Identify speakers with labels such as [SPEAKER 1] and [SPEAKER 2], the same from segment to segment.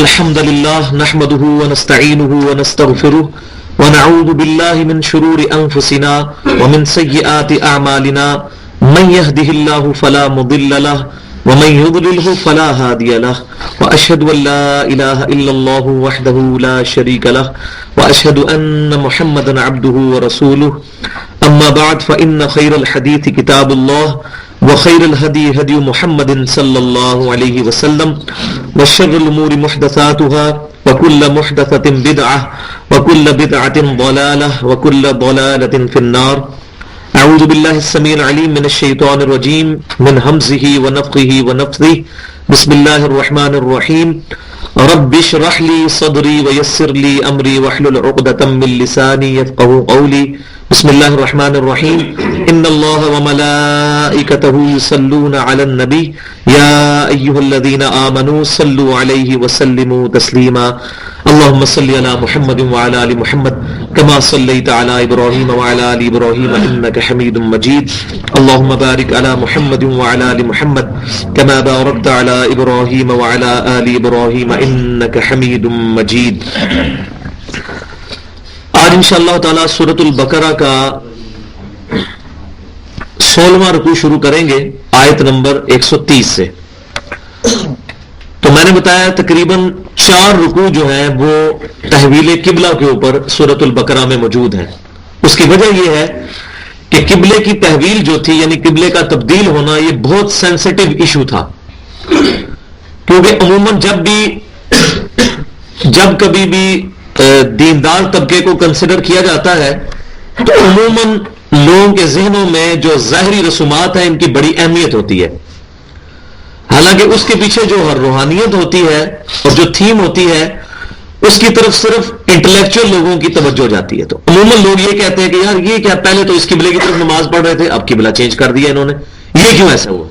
[SPEAKER 1] الحمد لله نحمده ونستعينه ونستغفره ونعوذ بالله من شرور أنفسنا ومن سيئات أعمالنا من يهده الله فلا مضل له ومن يضلله فلا هادي له وأشهد أن لا إله إلا الله وحده لا شريك له وأشهد أن محمدا عبده ورسوله أما بعد فإن خير الحديث كتاب الله وخير الهدي هدي محمد صلى الله عليه وسلم وشر الأمور محدثاتها وكل محدثة بدعة وكل بدعة ضلالة وكل ضلالة في النار. أعوذ بالله السميع العليم من الشيطان الرجيم من همزه ونفخه ونفثه. بسم الله الرحمن الرحيم. رب اشرح لي صدري ويسر لي أمري واحلل عقدة من لساني يفقهوا قولي. بسم الله الرحمن الرحيم. إن الله وملائكته يصلون على النبي يا أيها الذين آمنوا صلوا عليه وسلموا تسليما. اللهم صل على محمد وعلى آل محمد كما صليت على إبراهيم وعلى آل إبراهيم إنك حميد مجيد. اللهم بارك على محمد وعلى آل محمد كما باركت على إبراهيم وعلى آل إبراهيم إنك حميد مجيد. آج انشاءاللہ تعالی سورۃ البقرہ کا 16واں رکوع شروع کریں گے آیت نمبر 130 سے. تو میں نے بتایا تقریباً 4 رکوع جو ہیں وہ تحویل قبلہ کے اوپر سورۃ البقرہ میں موجود ہیں. اس کی وجہ یہ ہے کہ قبلے کی تحویل جو تھی یعنی قبلے کا تبدیل ہونا یہ بہت سینسٹیو ایشو تھا، کیونکہ عموماً جب کبھی بھی دیندار طبقے کو کنسیڈر کیا جاتا ہے تو عموماً لوگوں کے ذہنوں میں جو ظاہری رسومات ہیں ان کی بڑی اہمیت ہوتی ہے، حالانکہ اس کے پیچھے جو روحانیت ہوتی ہے اور جو تھیم ہوتی ہے اس کی طرف صرف انٹلیکچوئل لوگوں کی توجہ جاتی ہے. تو عموماً لوگ یہ کہتے ہیں کہ یار یہ کیا، پہلے تو اس قبلے کی طرف نماز پڑھ رہے تھے اب قبلہ چینج کر دیا انہوں نے، یہ کیوں ایسا ہوا؟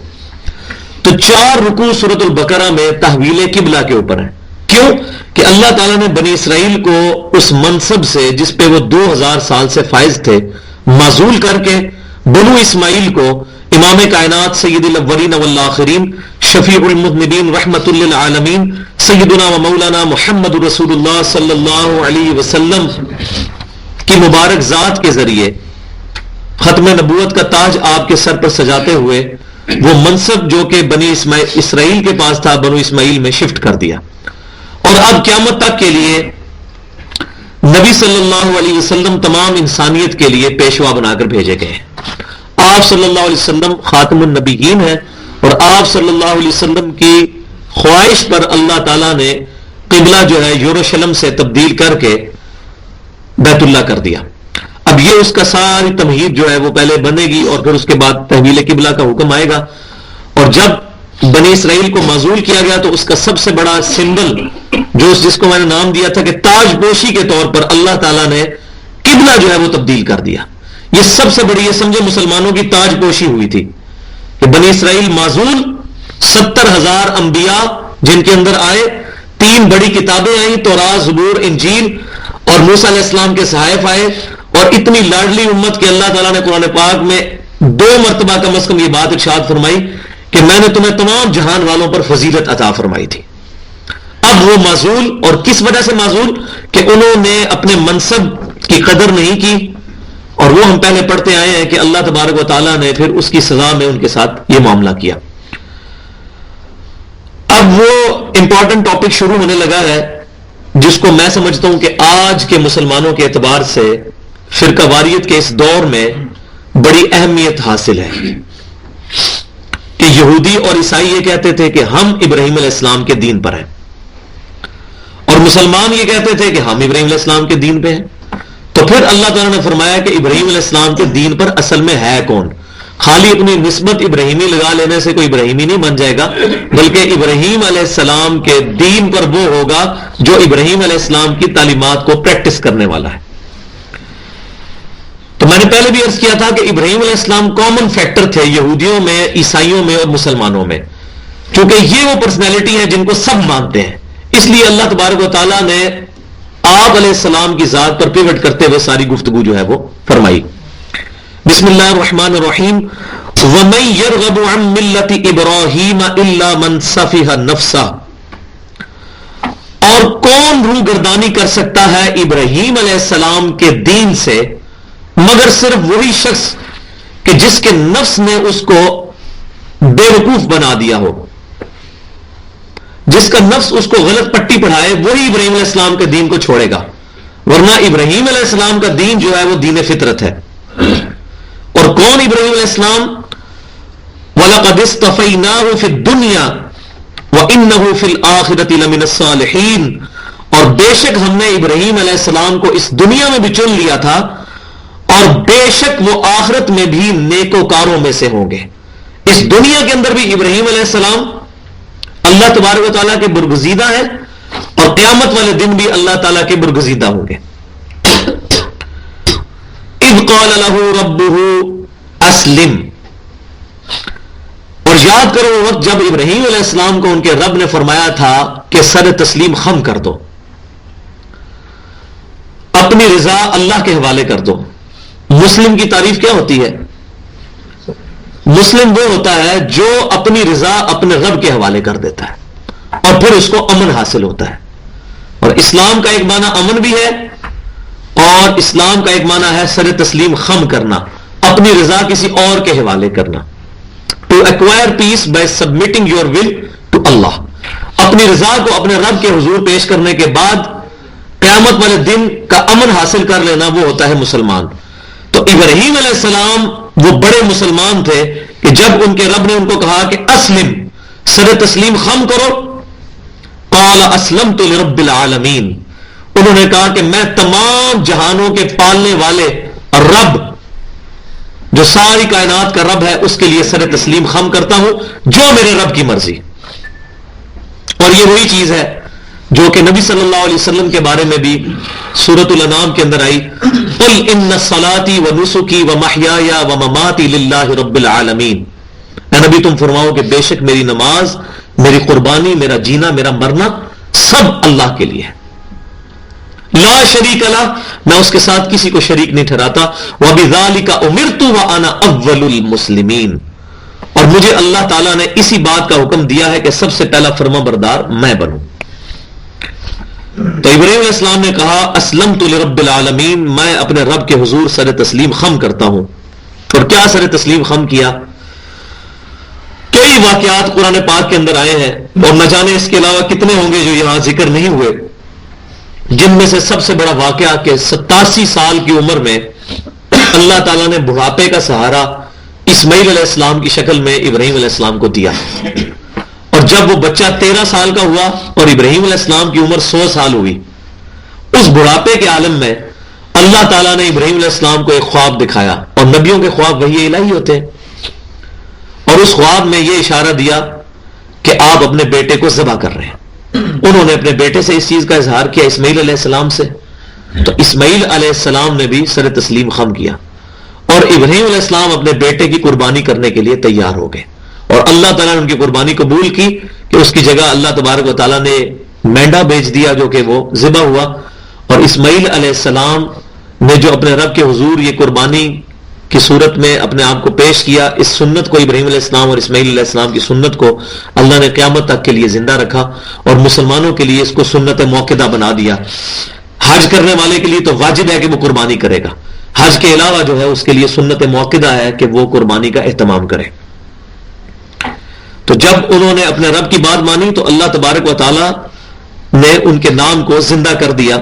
[SPEAKER 1] تو 4 رکوع سورۃ البقرہ میں تحویل قبلہ کے اوپر ہیں. کیوں کہ اللہ تعالیٰ نے بنی اسرائیل کو اس منصب سے جس پہ وہ 2000 سال سے فائز تھے معزول کر کے بنو اسماعیل کو امام کائنات سید الاولین والآخرین شفیع المذنبین رحمت للعالمین سیدنا و مولانا محمد رسول اللہ صلی اللہ علیہ وسلم کی مبارک ذات کے ذریعے ختم نبوت کا تاج آپ کے سر پر سجاتے ہوئے وہ منصب جو کہ بنی اسرائیل کے پاس تھا بنو اسماعیل میں شفٹ کر دیا، اور اب قیامت تک کے لیے نبی صلی اللہ علیہ وسلم تمام انسانیت کے لیے پیشوا بنا کر بھیجے گئے ہیں. آپ صلی اللہ علیہ وسلم خاتم النبیین ہیں اور آپ صلی اللہ علیہ وسلم کی خواہش پر اللہ تعالیٰ نے قبلہ جو ہے یروشلم سے تبدیل کر کے بیت اللہ کر دیا. اب یہ اس کا ساری تمہید جو ہے وہ پہلے بنے گی اور پھر اس کے بعد تحویل قبلہ کا حکم آئے گا. اور جب بنی اسرائیل کو معزول کیا گیا تو اس کا سب سے بڑا سمبل جس کو میں نے نام دیا تھا کہ تاج پوشی کے طور پر اللہ تعالیٰ نے قبلہ جو ہے وہ تبدیل کر دیا. یہ سب سے بڑی، یہ سمجھے مسلمانوں کی تاج پوشی ہوئی تھی کہ بنی اسرائیل معزول، 70,000 انبیاء جن کے اندر آئے، 3 بڑی کتابیں آئیں، تورات، زبور، انجیل، اور موسیٰ علیہ السلام کے صحائف آئے، اور اتنی لاڈلی امت کہ اللہ تعالیٰ نے قرآن پاک میں 2 مرتبہ کم از کم یہ بات ارشاد فرمائی کہ میں نے تمہیں تمام جہان والوں پر فضیلت عطا فرمائی تھی. اب وہ معزول، اور کس وجہ سے معزول؟ کہ انہوں نے اپنے منصب کی قدر نہیں کی، اور وہ ہم پہلے پڑھتے آئے ہیں کہ اللہ تبارک و تعالیٰ نے پھر اس کی سزا میں ان کے ساتھ یہ معاملہ کیا. اب وہ امپورٹنٹ ٹاپک شروع ہونے لگا ہے جس کو میں سمجھتا ہوں کہ آج کے مسلمانوں کے اعتبار سے فرقہ واریت کے اس دور میں بڑی اہمیت حاصل ہے کہ یہودی اور عیسائی یہ کہتے تھے کہ ہم ابراہیم علیہ السلام کے دین پر ہیں، اور مسلمان یہ کہتے تھے کہ ہم ابراہیم علیہ السلام کے دین پہ ہیں. تو پھر اللہ تعالیٰ نے فرمایا کہ ابراہیم علیہ السلام کے دین پر اصل میں ہے کون؟ خالی اپنی نسبت ابراہیمی لگا لینے سے کوئی ابراہیمی نہیں بن جائے گا، بلکہ ابراہیم علیہ السلام کے دین پر وہ ہوگا جو ابراہیم علیہ السلام کی تعلیمات کو پریکٹس کرنے والا ہے. تو میں نے پہلے بھی عرض کیا تھا کہ ابراہیم علیہ السلام کامن فیکٹر تھے یہودیوں میں، عیسائیوں میں اور مسلمانوں میں، کیونکہ یہ وہ پرسنالٹی ہیں جن کو سب مانتے ہیں. اس لیے اللہ تبارک و تعالیٰ نے آپ علیہ السلام کی ذات پر پیوٹ کرتے ہوئے ساری گفتگو جو ہے وہ فرمائی. بسم اللہ الرحمن الرحیم. وَمَن يَرْغَبُ عَن مِّلَّةِ إِبْرَاهِيمَ إِلَّا مَن سَفِهَ نَفْسَهُ، اور کون روح گردانی کر سکتا ہے ابراہیم علیہ السلام کے دین سے مگر صرف وہی شخص کہ جس کے نفس نے اس کو بے وقوف بنا دیا ہو، جس کا نفس اس کو غلط پٹی پڑھائے وہی ابراہیم علیہ السلام کے دین کو چھوڑے گا، ورنہ ابراہیم علیہ السلام کا دین جو ہے وہ دین فطرت ہے۔ اور کون ابراہیم علیہ السلام؟ وَلَقَدِ اصْطَفَيْنَاهُ فِي الدُّنْيَا وَإِنَّهُ فِي الْآخِرَةِ لَمِنَ الصَّالِحِينَ، اور بے شک ہم نے ابراہیم علیہ السلام کو اس دنیا میں بھی چن لیا تھا اور بے شک وہ آخرت میں بھی نیکوکاروں میں سے ہوں گے۔ اس دنیا کے اندر بھی ابراہیم علیہ السلام اللہ تبارک و تعالیٰ کے برگزیدہ ہیں اور قیامت والے دن بھی اللہ تعالیٰ کے برگزیدہ ہوں گے۔ اذ قال له ربه اسلم، اور یاد کرو وہ وقت جب ابراہیم علیہ السلام کو ان کے رب نے فرمایا تھا کہ سر تسلیم خم کر دو، اپنی رضا اللہ کے حوالے کر دو۔ مسلم کی تعریف کیا ہوتی ہے؟ مسلم وہ ہوتا ہے جو اپنی رضا اپنے رب کے حوالے کر دیتا ہے اور پھر اس کو امن حاصل ہوتا ہے۔ اور اسلام کا ایک معنی امن بھی ہے اور اسلام کا ایک معنی ہے سر تسلیم خم کرنا، اپنی رضا کسی اور کے حوالے کرنا۔ To acquire peace by submitting your will to Allah, اپنی رضا کو اپنے رب کے حضور پیش کرنے کے بعد قیامت والے دن کا امن حاصل کر لینا، وہ ہوتا ہے مسلمان۔ تو ابراہیم علیہ السلام وہ بڑے مسلمان تھے کہ جب ان کے رب نے ان کو کہا کہ اسلم، سر تسلیم خم کرو، قال اسلمت لرب العالمین، انہوں نے کہا کہ میں تمام جہانوں کے پالنے والے رب جو ساری کائنات کا رب ہے اس کے لیے سر تسلیم خم کرتا ہوں، جو میرے رب کی مرضی۔ اور یہ وہی چیز ہے جو کہ نبی صلی اللہ علیہ وسلم کے بارے میں بھی سورۃ الانعام کے اندر آئی، قل ان صلاتي ونسكي ومحياي ومماتي لله رب العالمین، اے نبی تم فرماؤ کہ بے شک میری نماز، میری قربانی، میرا جینا، میرا مرنا سب اللہ کے لیے ہے، لا شریک لہ، میں اس کے ساتھ کسی کو شریک نہیں ٹھہراتا، وبذالک امرت وانا اول المسلمین، اور مجھے اللہ تعالیٰ نے اسی بات کا حکم دیا ہے کہ سب سے پہلا فرما بردار میں بنوں۔ تو ابراہیم علیہ السلام نے کہا اسلمت لرب العالمین، میں اپنے رب کے حضور سر تسلیم خم کرتا ہوں۔ اور کیا سر تسلیم خم کیا؟ کئی واقعات قرآن پاک کے اندر آئے ہیں اور نہ جانے اس کے علاوہ کتنے ہوں گے جو یہاں ذکر نہیں ہوئے، جن میں سے سب سے بڑا واقعہ کہ 87 سال کی عمر میں اللہ تعالیٰ نے بڑھاپے کا سہارا اسماعیل علیہ السلام کی شکل میں ابراہیم علیہ السلام کو دیا، اور جب وہ بچہ 13 سال کا ہوا اور ابراہیم علیہ السلام کی عمر 100 سال ہوئی، اس بڑھاپے کے عالم میں اللہ تعالیٰ نے ابراہیم علیہ السلام کو ایک خواب دکھایا، اور نبیوں کے خواب وحی الہی ہوتے ہیں، اور اس خواب میں یہ اشارہ دیا کہ آپ اپنے بیٹے کو ذبح کر رہے ہیں۔ انہوں نے اپنے بیٹے سے اس چیز کا اظہار کیا اسماعیل علیہ السلام سے، تو اسماعیل علیہ السلام نے بھی سر تسلیم خم کیا، اور ابراہیم علیہ السلام اپنے بیٹے کی قربانی کرنے کے لیے تیار ہو گئے، اور اللہ تعالیٰ نے ان کی قربانی قبول کی کہ اس کی جگہ اللہ تبارک و تعالیٰ نے مینڈا بھیج دیا جو کہ وہ ذبح ہوا، اور اسماعیل علیہ السلام نے جو اپنے رب کے حضور یہ قربانی کی صورت میں اپنے آپ کو پیش کیا، اس سنت کو ابراہیم علیہ السلام اور اسماعیل علیہ السلام کی سنت کو اللہ نے قیامت تک کے لیے زندہ رکھا، اور مسلمانوں کے لیے اس کو سنت موقدہ بنا دیا۔ حج کرنے والے کے لیے تو واجب ہے کہ وہ قربانی کرے گا، حج کے علاوہ جو ہے اس کے لیے سنت موقدہ ہے کہ وہ قربانی کا اہتمام کرے۔ تو جب انہوں نے اپنے رب کی بات مانی تو اللہ تبارک و تعالی نے ان کے نام کو زندہ کر دیا۔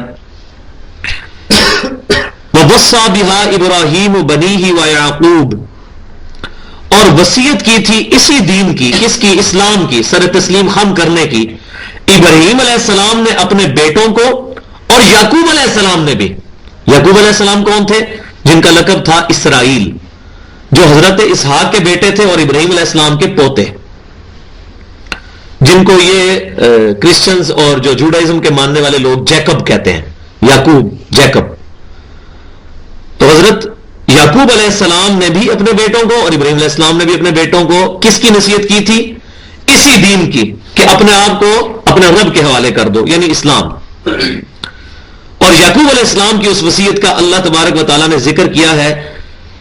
[SPEAKER 1] وَوَصَّى بِهَا إِبْرَاهِيمُ بَنِيهِ وَيَعْقُوبُ، اور وصیت کی تھی اسی دین کی، اس کی اسلام کی، سر تسلیم خم کرنے کی، ابراہیم علیہ السلام نے اپنے بیٹوں کو، اور یعقوب علیہ السلام نے بھی۔ یعقوب علیہ السلام کون تھے؟ جن کا لقب تھا اسرائیل، جو حضرت اسحاق کے بیٹے تھے اور ابراہیم علیہ السلام کے پوتے، جن کو یہ کرسچنز اور جو جوڈائزم کے ماننے والے لوگ جیکب کہتے ہیں، یعقوب، جیکب۔ تو حضرت یعقوب علیہ السلام نے بھی اپنے بیٹوں کو اور ابراہیم علیہ السلام نے بھی اپنے بیٹوں کو کس کی نصیحت کی تھی؟ اسی دین کی، کہ اپنے آپ کو اپنے رب کے حوالے کر دو، یعنی اسلام۔ اور یعقوب علیہ السلام کی اس وصیت کا اللہ تبارک و تعالیٰ نے ذکر کیا ہے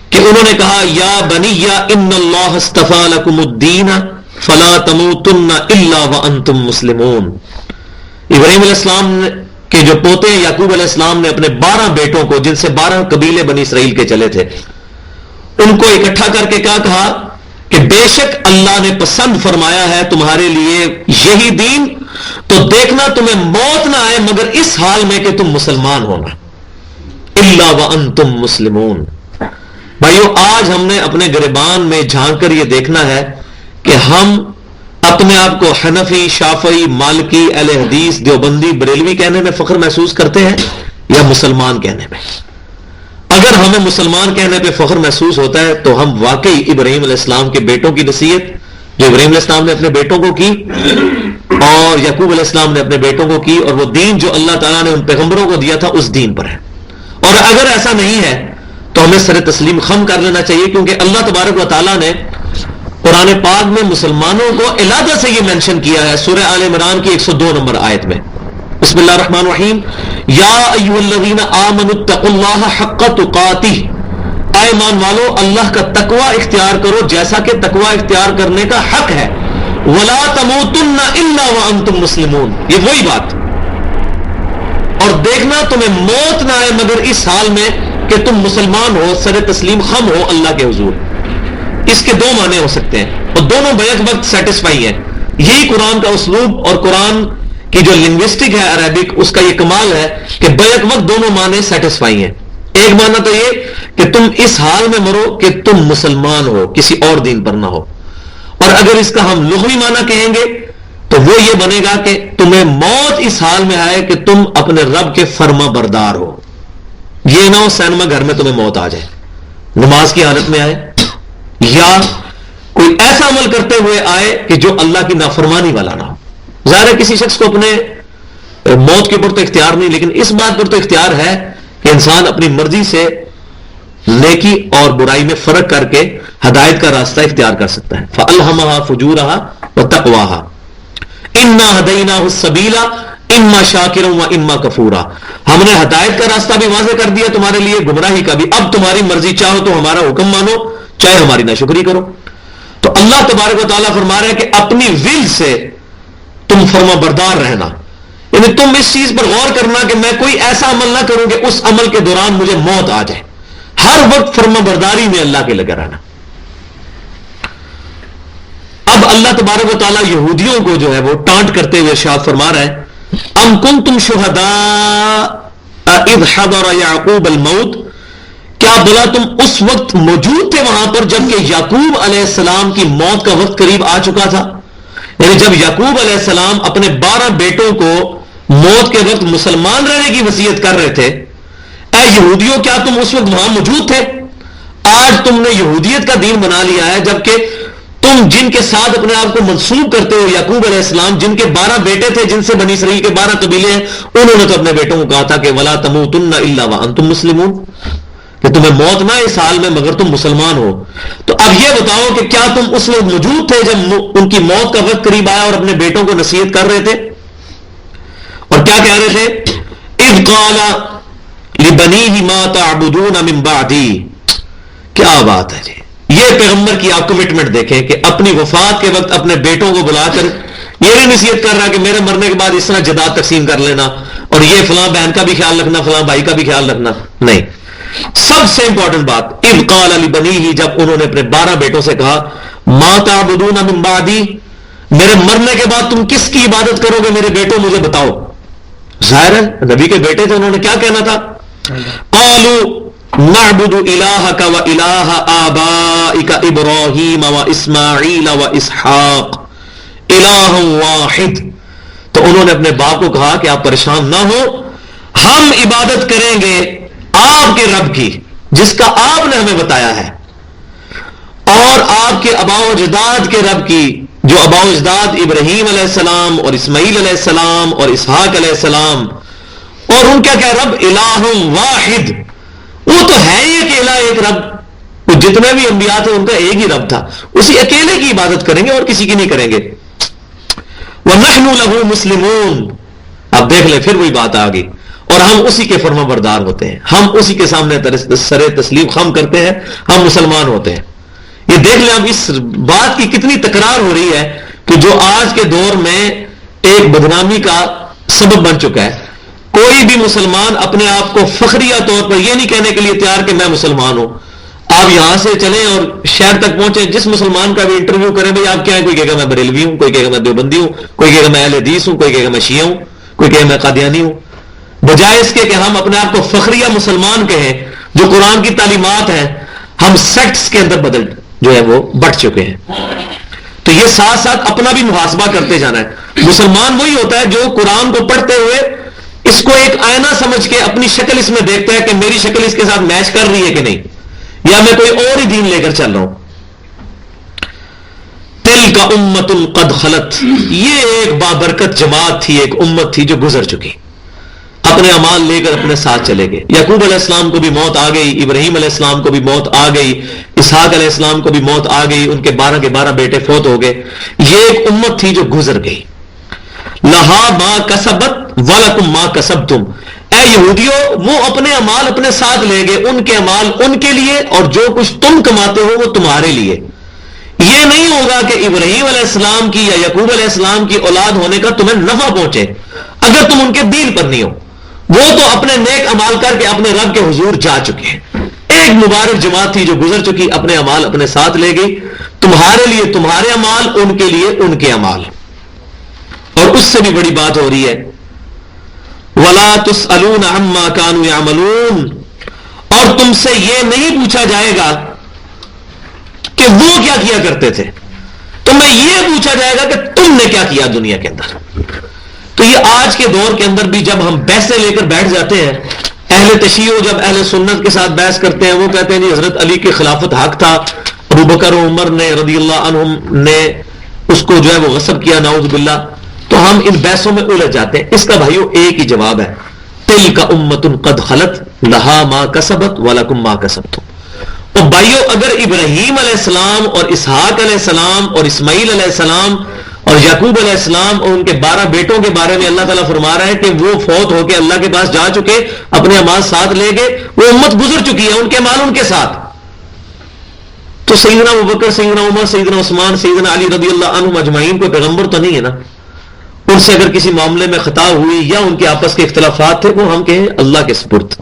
[SPEAKER 1] کہ انہوں نے کہا یا بنی ان اللہ اصطفى لكم الدین فلا تموتن الا وانتم مسلمون، ابراہیم علیہ السلام کے جو پوتے ہیں یعقوب علیہ السلام نے اپنے 12 بیٹوں کو، جن سے 12 قبیلے بنی اسرائیل کے چلے تھے، ان کو اکٹھا کر کے کیا کہا کہ بے شک اللہ نے پسند فرمایا ہے تمہارے لیے یہی دین، تو دیکھنا تمہیں موت نہ آئے مگر اس حال میں کہ تم مسلمان ہونا، الا وانتم مسلمون۔ بھائیو، آج ہم نے اپنے گریبان میں جھانک کر یہ دیکھنا ہے کہ ہم اپنے آپ کو حنفی، شافعی، مالکی، اہل حدیث، دیوبندی، بریلوی کہنے میں فخر محسوس کرتے ہیں یا مسلمان کہنے میں؟ اگر ہمیں مسلمان کہنے پہ فخر محسوس ہوتا ہے تو ہم واقعی ابراہیم علیہ السلام کے بیٹوں کی نصیحت جو ابراہیم علیہ السلام نے اپنے بیٹوں کو کی اور یعقوب علیہ السلام نے اپنے بیٹوں کو کی، اور وہ دین جو اللہ تعالیٰ نے ان پیغمبروں کو دیا تھا اس دین پر ہے۔ اور اگر ایسا نہیں ہے تو ہمیں سر تسلیم خم کر لینا چاہیے، کیونکہ اللہ تبارک و تعالیٰ نے قرآن پاک میں مسلمانوں کو علادہ سے یہ مینشن کیا ہے سورہ آل عمران کی 102 نمبر آیت میں۔ بسم اللہ الرحمن الرحیم، یا ایھا الذین آمنوا اتقوا اللہ حق تقاتہ، اے ایمان والو اللہ کا تقوی اختیار کرو جیسا کہ تقوی اختیار کرنے کا حق ہے، ولا تموتن الا وانتم مسلمون، یہ وہی بات، اور دیکھنا تمہیں موت نہ آئے مگر اس حال میں کہ تم مسلمان ہو، سر تسلیم خم ہو اللہ کے حضور۔ اس کے 2 معنی ہو سکتے ہیں اور دونوں بیک وقت سیٹسفائی ہیں۔ یہی قرآن کا اسلوب اور قرآن کی جو لنگوسٹک ہے عربک، اس کا یہ کمال ہے کہ بیک وقت دونوں معنی سیٹسفائی ہیں۔ ایک معنی تو یہ کہ تم اس حال میں مرو کہ تم مسلمان ہو، کسی اور دین پر نہ ہو، اور اگر اس کا ہم لغوی معنی کہیں گے تو وہ یہ بنے گا کہ تمہیں موت اس حال میں آئے کہ تم اپنے رب کے فرما بردار ہو۔ یہ نہ ہو سینما گھر میں تمہیں موت آ جائے، نماز کی حالت میں آئے، یا کوئی ایسا عمل کرتے ہوئے آئے کہ جو اللہ کی نافرمانی والا نہ ہو۔ ظاہر ہے کسی شخص کو اپنے موت کے اوپر تو اختیار نہیں، لیکن اس بات پر تو اختیار ہے کہ انسان اپنی مرضی سے نیکی اور برائی میں فرق کر کے ہدایت کا راستہ اختیار کر سکتا ہے۔ فَأَلْهَمَهَا فُجُورَهَا وَتَقْوَاهَا إِنَّا هَدَيْنَاهُ السَّبِيلَ إِمَّا شَاكِرًا وَإِمَّا كَفُورًا، ہم نے ہدایت کا راستہ بھی واضح کر دیا تمہارے لیے، گمراہی کا بھی، اب تمہاری مرضی، چاہو تو ہمارا حکم مانو، چاہے ہماری ناشکری کرو۔ تو اللہ تبارک و تعالیٰ فرما رہے ہیں کہ اپنی ول سے تم فرما بردار رہنا، یعنی تم اس چیز پر غور کرنا کہ میں کوئی ایسا عمل نہ کروں کہ اس عمل کے دوران مجھے موت آ جائے، ہر وقت فرما برداری میں اللہ کے لگا رہنا۔ اب اللہ تبارک و تعالیٰ یہودیوں کو جو ہے وہ ٹانٹ کرتے ہوئے ارشاد فرما رہا ہے، ام کنتم شہداء اذ حضر یعقوب الموت، کیا بلا تم اس وقت موجود تھے وہاں پر جبکہ یعقوب علیہ السلام کی موت کا وقت قریب آ چکا تھا؟ یعنی جب یعقوب علیہ السلام اپنے 12 بیٹوں کو موت کے وقت مسلمان رہنے کی وصیت کر رہے تھے، اے یہودیوں کیا تم اس وقت وہاں موجود تھے؟ آج تم نے یہودیت کا دین بنا لیا ہے، جبکہ تم جن کے ساتھ اپنے آپ کو منسوب کرتے ہو یعقوب علیہ السلام، جن کے 12 بیٹے تھے، جن سے بنی اسرائیل کے 12 قبیلے ہیں، انہوں نے تو اپنے بیٹوں کو کہا تھا کہ ولا تموتن الا وانتم مسلمون، کہ تمہیں موت نہ اس حال میں مگر تم مسلمان ہو۔ تو اب یہ بتاؤ کہ کیا تم اس وقت موجود تھے جب ان کی موت کا وقت قریب آیا اور اپنے بیٹوں کو نصیحت کر رہے تھے؟ اور کیا کہہ رہے تھے؟ اذ قال لبنیہ ما تعبدون من بعدی، کیا بات ہے جی، یہ پیغمبر کی آپ کمٹمنٹ دیکھیں کہ اپنی وفات کے وقت اپنے بیٹوں کو بلا کر یہ نہیں نصیحت کر رہا کہ میرے مرنے کے بعد اس طرح جائیداد تقسیم کر لینا اور یہ فلاں بہن کا بھی خیال رکھنا، فلاں بھائی کا بھی خیال رکھنا، نہیں، سب سے امپورٹنٹ بات اذ قال لبنیہ، جب انہوں نے اپنے 12 بیٹوں سے کہا ما تعبدون من بعدی، میرے مرنے کے بعد تم کس کی عبادت کرو گے میرے بیٹوں، مجھے بتاؤ۔ ظاہر ہے نبی کے بیٹے تھے، انہوں نے کیا کہنا تھا؟ قالوا نعبد الہک و الہ آبائک ابراہیم و اسماعیل و اسحاق الہ واحد، تو انہوں نے اپنے باپ کو کہا کہ آپ پریشان نہ ہو، ہم عبادت کریں گے آپ کے رب کی جس کا آپ نے ہمیں بتایا ہے، اور آپ کے آباء و اجداد کے رب کی جو آباء و اجداد ابراہیم علیہ السلام اور اسماعیل علیہ السلام اور اسحاق علیہ السلام، اور ان کا کیا رب الہ واحد، وہ تو ہے ہی کہ الہ ایک رب، وہ جتنے بھی انبیاء تھے ان کا ایک ہی رب تھا، اسی اکیلے کی عبادت کریں گے اور کسی کی نہیں کریں گے۔ وَنَحْنُ لَهُ مُسْلِمُونَ، اب دیکھ لیں پھر وہی بات آ گئی، اور ہم اسی کے فرما بردار ہوتے ہیں، ہم اسی کے سامنے سر تسلیم خم کرتے ہیں، ہم مسلمان ہوتے ہیں۔ یہ دیکھ لیں اب اس بات کی کتنی تکرار ہو رہی ہے کہ جو آج کے دور میں ایک بدنامی کا سبب بن چکا ہے. کوئی بھی مسلمان اپنے آپ کو فخریہ طور پر یہ نہیں کہنے کے لیے تیار کہ میں مسلمان ہوں. آپ یہاں سے چلیں اور شہر تک پہنچے, جس مسلمان کا بھی انٹرویو کریں بھائی آپ کیا ہیں, کوئی کہے گا میں بریلوی ہوں, کوئی کہے گا میں دیوبندی ہوں, کوئی کہے گا میں اہل حدیث ہوں, کوئی کہے گا میں شیعہ ہوں, کوئی کہے گا میں قادیانی ہوں. بجائے اس کے کہ ہم اپنے آپ کو فخریہ مسلمان کہیں, جو قرآن کی تعلیمات ہیں, ہم سیکٹس کے اندر بدل جو ہے وہ بٹ چکے ہیں. تو یہ ساتھ ساتھ اپنا بھی محاسبہ کرتے جانا ہے. مسلمان وہی ہوتا ہے جو قرآن کو پڑھتے ہوئے اس کو ایک آئینہ سمجھ کے اپنی شکل اس میں دیکھتا ہے کہ میری شکل اس کے ساتھ میچ کر رہی ہے کہ نہیں, یا میں کوئی اور ہی دین لے کر چل رہا ہوں. تل کا امت قد خلت, یہ ایک بابرکت جماعت تھی, ایک امت تھی جو گزر چکی, اپنے اعمال لے کر اپنے ساتھ چلے گئے. یعقوب علیہ السلام کو بھی موت آ گئی, ابراہیم علیہ السلام کو بھی موت آ گئی, اسحاق علیہ السلام کو بھی موت آ گئی, ان کے 12 کے 12 بیٹے فوت ہو گئے. یہ ایک امت تھی جو گزر گئی. لہا ما کسبت ولکم ما کسبتم, اے یہودیو وہ اپنے اعمال اپنے ساتھ لے گئے, ان کے اعمال ان کے لیے اور جو کچھ تم کماتے ہو وہ تمہارے لیے. یہ نہیں ہوگا کہ ابراہیم علیہ السلام کی یا یعقوب علیہ السلام کی اولاد ہونے کا تمہیں نفع پہنچے اگر تم ان کے دین پر نہیں ہو. وہ تو اپنے نیک اعمال کر کے اپنے رب کے حضور جا چکے ہیں. ایک مبارک جماعت تھی جو گزر چکی, اپنے اعمال اپنے ساتھ لے گئی. تمہارے لیے تمہارے اعمال, ان کے لیے ان کے اعمال. اور اس سے بھی بڑی بات ہو رہی ہے, وَلَا تُسْأَلُونَ عَمَّا كَانُوا يَعْمَلُونَ, اور تم سے یہ نہیں پوچھا جائے گا کہ وہ کیا کیا کرتے تھے, تمہیں یہ پوچھا جائے گا کہ تم نے کیا کیا دنیا کے اندر. تو یہ آج کے دور کے اندر بھی جب ہم بحثیں لے کر بیٹھ جاتے ہیں, اہل تشیع جب اہل سنت کے ساتھ بحث کرتے ہیں, وہ کہتے ہیں جی حضرت علی کی خلافت حق تھا, ابو بکر و عمر نے رضی اللہ عنہم نے اس کو جو ہے وہ غصب کیا, نعوذ باللہ. تو ہم ان بحثوں میں الجھ جاتے ہیں. اس کا بھائیو ایک ہی جواب ہے, تلک امت قد خلت لہا ما کسبت ولکم ما کسبتم. اور بھائیو اگر ابراہیم علیہ السلام اور اسحاق علیہ السلام اور اسماعیل علیہ السلام اور یعقوب علیہ السلام اور ان کے 12 بیٹوں کے بارے میں اللہ تعالیٰ فرما رہا ہے کہ وہ فوت ہو کے اللہ کے پاس جا چکے, اپنے اعمال ساتھ لے گئے, وہ امت گزر چکی ہے, ان کے اعمال ان کے ساتھ. تو سیدنا ابوبکر, سیدنا عمر, سیدنا عثمان, سیدنا علی رضی اللہ عنہم اجمعین کوئی پیغمبر تو نہیں ہے نا. ان سے اگر کسی معاملے میں خطا ہوئی یا ان کے آپس کے اختلافات تھے, وہ ہم کہیں اللہ کے سپرد.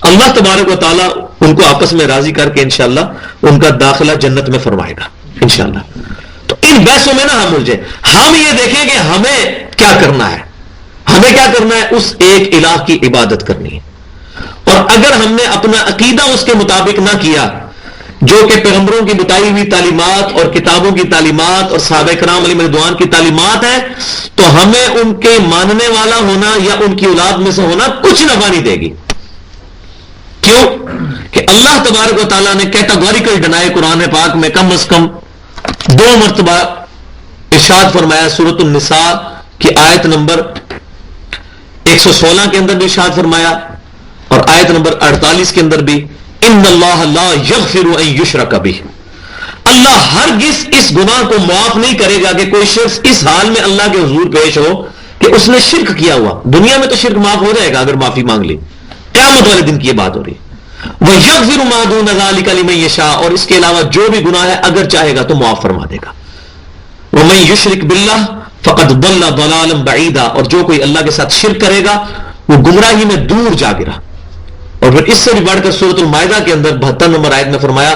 [SPEAKER 1] اللہ تبارک و تعالیٰ ان کو آپس میں راضی کر کے انشاءاللہ ان کا داخلہ جنت میں فرمائے گا انشاءاللہ. تو ان بحثوں میں نہ ہم الجھے, ہم یہ دیکھیں کہ ہمیں کیا کرنا ہے. ہمیں کیا کرنا ہے, اس ایک الہ کی عبادت کرنی ہے. اور اگر ہم نے اپنا عقیدہ اس کے مطابق نہ کیا جو کہ پیغمبروں کی بتائی ہوئی تعلیمات اور کتابوں کی تعلیمات اور صحابہ کرام علیہم رضوان کی تعلیمات ہیں, تو ہمیں ان کے ماننے والا ہونا یا ان کی اولاد میں سے ہونا کچھ نفع نہیں دے گی. کیوں کہ اللہ تبارک و تعالیٰ نے کیٹاگوریکل ڈنائی قرآن پاک میں کم از کم 2 مرتبہ ارشاد فرمایا. سورۃ النساء کی آیت نمبر 116 کے اندر بھی ارشاد فرمایا, اور آیت نمبر 48 کے اندر بھی, ان اللہ لا یغفر ان یشرک بہ, اللہ ہرگز اس گناہ کو معاف نہیں کرے گا کہ کوئی شخص اس حال میں اللہ کے حضور پیش ہو کہ اس نے شرک کیا ہوا. دنیا میں تو شرک معاف ہو جائے گا اگر معافی مانگ لی, قیامت والے دن کی یہ بات ہو رہی ہے. وَيَغْفِرُ مَا دُونَ ذَلِكَ لِمَن يَشَاءُ, اور اس کے علاوہ جو بھی گناہ ہے اگر چاہے گا تو معاف فرما دے گا. وَمَن يُشْرِكْ بِاللَّهِ فَقَدْ ضَلَّ ضَلَالًا بَعِيدًا, اور جو کوئی اللہ کے ساتھ شرک کرے گا وہ گمراہی میں دور جا گرا. اور پھر اس سے بھی بڑھ کر سورۃ المائدہ کے اندر 72 نمبر آیت میں فرمایا,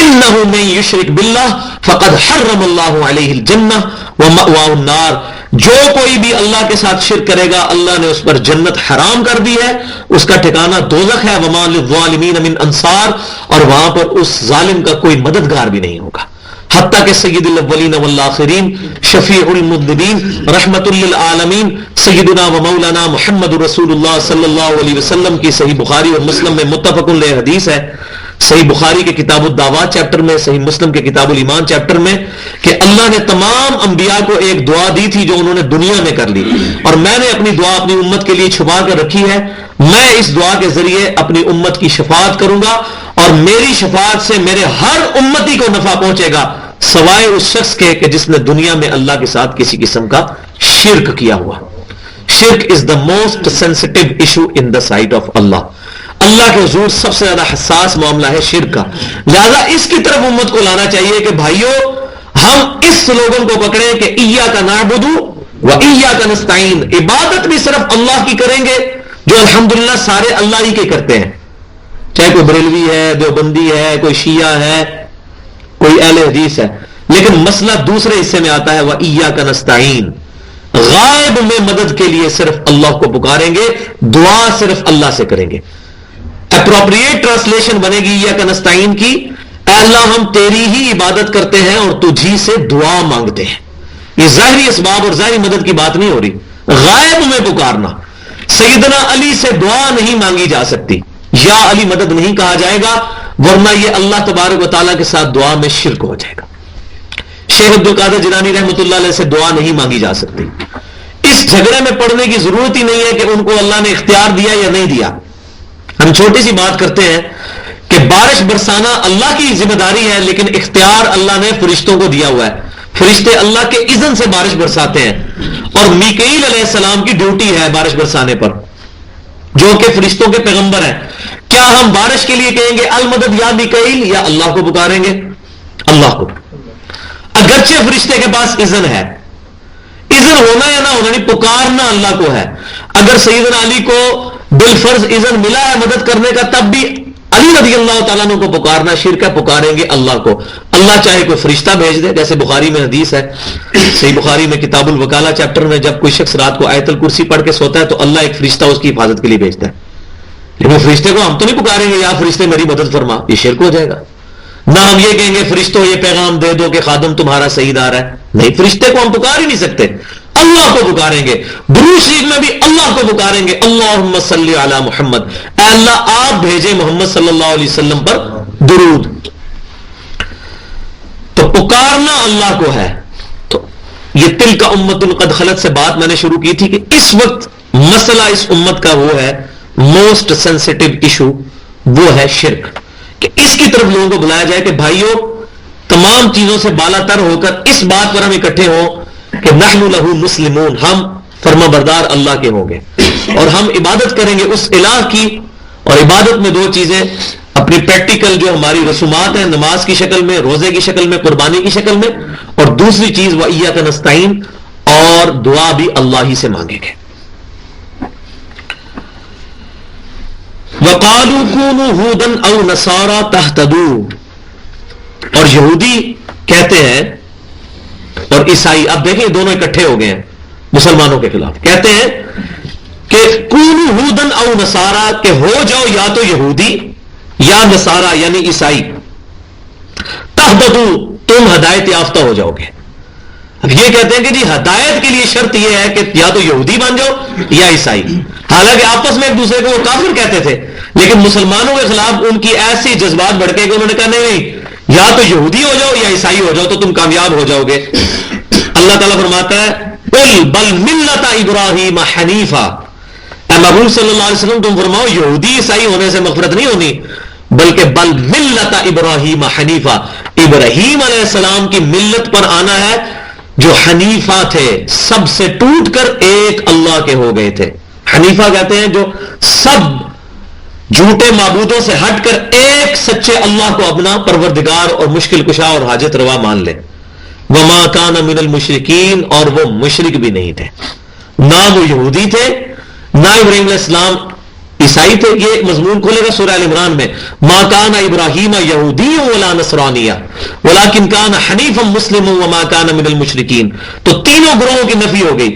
[SPEAKER 1] إِنَّهُ مَن يُشْرِكْ بِاللَّهِ فَقَدْ حَرَّمَ اللَّهُ عَلَيْهِ الْجَنَّةَ وَمَأْوَاهُ النَّارُ, جو کوئی بھی اللہ کے ساتھ شرک کرے گا اللہ نے اس پر جنت حرام کر دی ہے, اس کا ٹھکانہ دوزخ ہے. وَمَا لِلظَّالِمِينَ مِنْ أَنصَارٍ, اور وہاں پر اس ظالم کا کوئی مددگار بھی نہیں ہوگا. حتیٰ کہ سید الاولین والآخرین, شفیع المذنبین, رحمت للعالمین, سیدنا و مولانا محمد رسول اللہ صلی اللہ علیہ وسلم کی صحیح بخاری اور مسلم میں متفق علیہ حدیث ہے. صحیح بخاری کے کتاب الدعوات چیپٹر میں, صحیح مسلم کے کتاب الایمان چیپٹر میں, کہ اللہ نے تمام انبیاء کو ایک دعا دی تھی جو انہوں نے دنیا میں کر لی, اور میں نے اپنی دعا اپنی امت کے لیے چھپا کر رکھی ہے. میں اس دعا کے ذریعے اپنی امت کی شفاعت کروں گا, اور میری شفاعت سے میرے ہر امتی کو نفع پہنچے گا سوائے اس شخص کے کہ جس نے دنیا میں اللہ کے ساتھ کسی قسم کا شرک کیا ہوا. شرک is the most sensitive issue in the sight of Allah. Allah کے حضور سب سے زیادہ حساس معاملہ ہے شرک کا. لہذا اس کی طرف امت کو لانا چاہیے کہ بھائیو ہم اس لوگوں کو پکڑیں کہ ایاک نعبدو و ایاک نستعین، عبادت بھی صرف اللہ کی کریں گے، جو الحمدللہ سارے اللہ ہی کے کرتے ہیں، چاہے کوئی بریلوی ہے، دیوبندی ہے، کوئی شیعہ ہے، کوئی اہل حدیث ہے، لیکن مسئلہ دوسرے حصے میں آتا ہے وَإِيَّاكَ نَسْتَعِينَ، غائب میں مدد کے لیے صرف اللہ کو پکاریں گے، دعا صرف اللہ سے کریں گے۔ اپروپریٹ ٹرانسلیشن بنے گی ایاک نستعین کی، اے اللہ ہم تیری ہی عبادت کرتے ہیں اور تجھی سے دعا مانگتے ہیں۔ یہ ظاہری اسباب اور ظاہری مدد کی بات نہیں ہو رہی، غائب میں پکارنا۔ سیدنا علی سے دعا نہیں مانگی جا سکتی، یا علی مدد نہیں کہا جائے گا، ورنہ یہ اللہ تبارک و تعالیٰ کے ساتھ دعا میں شرک ہو جائے گا۔ شیخ عبد القادر جیلانی رحمۃ اللہ علیہ سے دعا نہیں مانگی جا سکتی۔ اس جھگڑے میں پڑنے کی ضرورت ہی نہیں ہے کہ ان کو اللہ نے اختیار دیا یا نہیں دیا۔ ہم چھوٹی سی بات کرتے ہیں کہ بارش برسانا اللہ کی ذمہ داری ہے، لیکن اختیار اللہ نے فرشتوں کو دیا ہوا ہے، فرشتے اللہ کے اذن سے بارش برساتے ہیں، اور میکائیل علیہ السلام کی ڈیوٹی ہے بارش برسانے پر، جو کہ فرشتوں کے پیغمبر ہیں۔ کیا ہم بارش کے لیے کہیں گے المدد یا میکائیل، یا اللہ کو پکاریں گے؟ اللہ کو، اگرچہ فرشتے کے پاس اذن ہے، اذن ہونا یا نہ ہونا نہیں، پکارنا اللہ کو ہے۔ اگر سیدنا علی کو بالفرض اذن ملا ہے مدد کرنے کا، تب بھی علی رضی اللہ تعالیٰ عنہ کو پکارنا شرک ہے، پکاریں گے اللہ کو۔ اللہ چاہے کوئی فرشتہ بھیج دے، جیسے بخاری میں حدیث ہے، صحیح بخاری میں کتاب الوکالہ چیپٹر میں، جب کوئی شخص رات کو آیت الکرسی پڑھ کے سوتا ہے تو اللہ ایک فرشتہ اس کی حفاظت کے لیے بھیجتا ہے، لیکن فرشتے کو ہم تو نہیں پکاریں گے یا فرشتے میری مدد فرما، یہ شرک ہو جائے گا۔ نہ ہم یہ کہیں گے فرشتوں یہ پیغام دے دو کہ خادم تمہارا صحیح آ رہا ہے، نہیں، فرشتے کو ہم پکار ہی نہیں سکتے، اللہ کو پکاریں گے۔ درود شریف میں بھی اللہ کو پکاریں گے، اللہم صلی علی محمد، اے اللہ آپ بھیجے محمد صلی اللہ علیہ وسلم پر درود۔ تو پکارنا اللہ کو ہے۔ تو یہ تلک امت قد خلت سے بات میں نے شروع کی تھی کہ اس وقت مسئلہ اس امت کا وہ ہے موسٹ سینسٹیو ایشو، وہ ہے شرک، کہ اس کی طرف لوگوں کو بلایا جائے کہ بھائیوں تمام چیزوں سے بالا تر ہو کر اس بات پر ہم اکٹھے ہوں کہ نحن لہو مسلمون، ہم فرما بردار اللہ کے ہوں گے، اور ہم عبادت کریں گے اس الہ کی۔ اور عبادت میں دو چیزیں اپنی پریکٹیکل جو ہماری رسومات ہیں، نماز کی شکل میں، روزے کی شکل میں، قربانی کی شکل میں، اور دوسری چیز وَإِيَّاكَ نَسْتَعِينَ، اور دعا بھی اللہ ہی سے مانگیں گے۔ وَقَالُوا كُونُوا هُودًا أَوْ نَصَارَىٰ تَهْتَدُوا، اور یہودی کہتے ہیں اور عیسائی، اب دیکھیں دونوں اکٹھے ہو گئے ہیں مسلمانوں کے خلاف، کہتے ہیں کہ كُونُوا هُودًا أَوْ نَصَارَىٰ، کہ ہو جاؤ یا تو یہودی یا نصارہ یعنی عیسائی، تَهْتَدُوا، تم ہدایت یافتہ ہو جاؤ گے۔ اب یہ کہتے ہیں کہ جی ہدایت کے لیے شرط یہ ہے کہ یا تو یہودی بن جاؤ یا عیسائی، حالانکہ آپس میں ایک دوسرے کو وہ کافر کہتے تھے، لیکن مسلمانوں کے خلاف ان کی ایسی جذبات بڑھکے کہ انہوں نے کہا نہیں، یا تو یہودی ہو جاؤ یا عیسائی ہو جاؤ تو تم کامیاب ہو جاؤ گے۔ اللہ تعالیٰ فرماتا ہے قل بل ملت ابراہیم حنیفا، اے محبوب صلی اللہ علیہ وسلم تم فرماؤ یہودی عیسائی ہونے سے مغفرت نہیں ہونی، بلکہ بل ملت ابراہیم حنیفا، ابراہیم علیہ السلام کی ملت پر آنا ہے، جو حنیفہ تھے، سب سے ٹوٹ کر ایک اللہ کے ہو گئے تھے۔ حنیفہ کہتے ہیں جو سب جھوٹے معبودوں سے ہٹ کر ایک سچے اللہ کو اپنا پروردگار اور مشکل کشا اور حاجت روا مان لے۔ وما کان من المشرکین، اور وہ مشرک بھی نہیں تھے، نہ وہ یہودی تھے نہ ابراہیم علیہ السلام عیسائی تھے۔ یہ مضمون کھولے گا سورہ ال عمران میں، ما کان ابراہیم یہودی ولا نصرانیہ ولکن کان حنیفا مسلما وما کان من المشرکین۔ تو تینوں گروہوں کی نفی ہو گئی،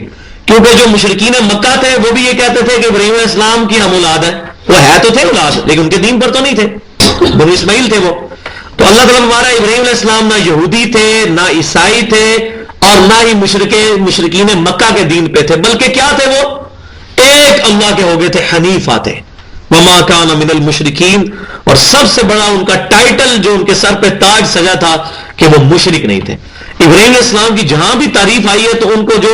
[SPEAKER 1] کیونکہ جو مشرکین مکہ تھے وہ بھی یہ کہتے تھے کہ ابراہیم علیہ السلام کی ہم اولاد ہیں، وہ ہے تو تھے اولاد لیکن ان کے دین پر تو نہیں تھے، بنو اسماعیل تھے وہ۔ تو اللہ تعالیٰ ہمارا ابراہیم علیہ السلام نہ یہودی تھے نہ عیسائی تھے اور نہ ہی مشرکین مکہ کے دین پہ تھے، بلکہ کیا تھے، وہ ایک اللہ کے ہو گئے تھے، حنیفہ تھے۔ وما کان من المشرکین، اور سب سے بڑا ان کا ٹائٹل جو ان کے سر پہ تاج سجا تھا کہ وہ مشرک نہیں تھے۔ ابراہیم علیہ السلام کی جہاں بھی تعریف آئی ہے تو ان کو جو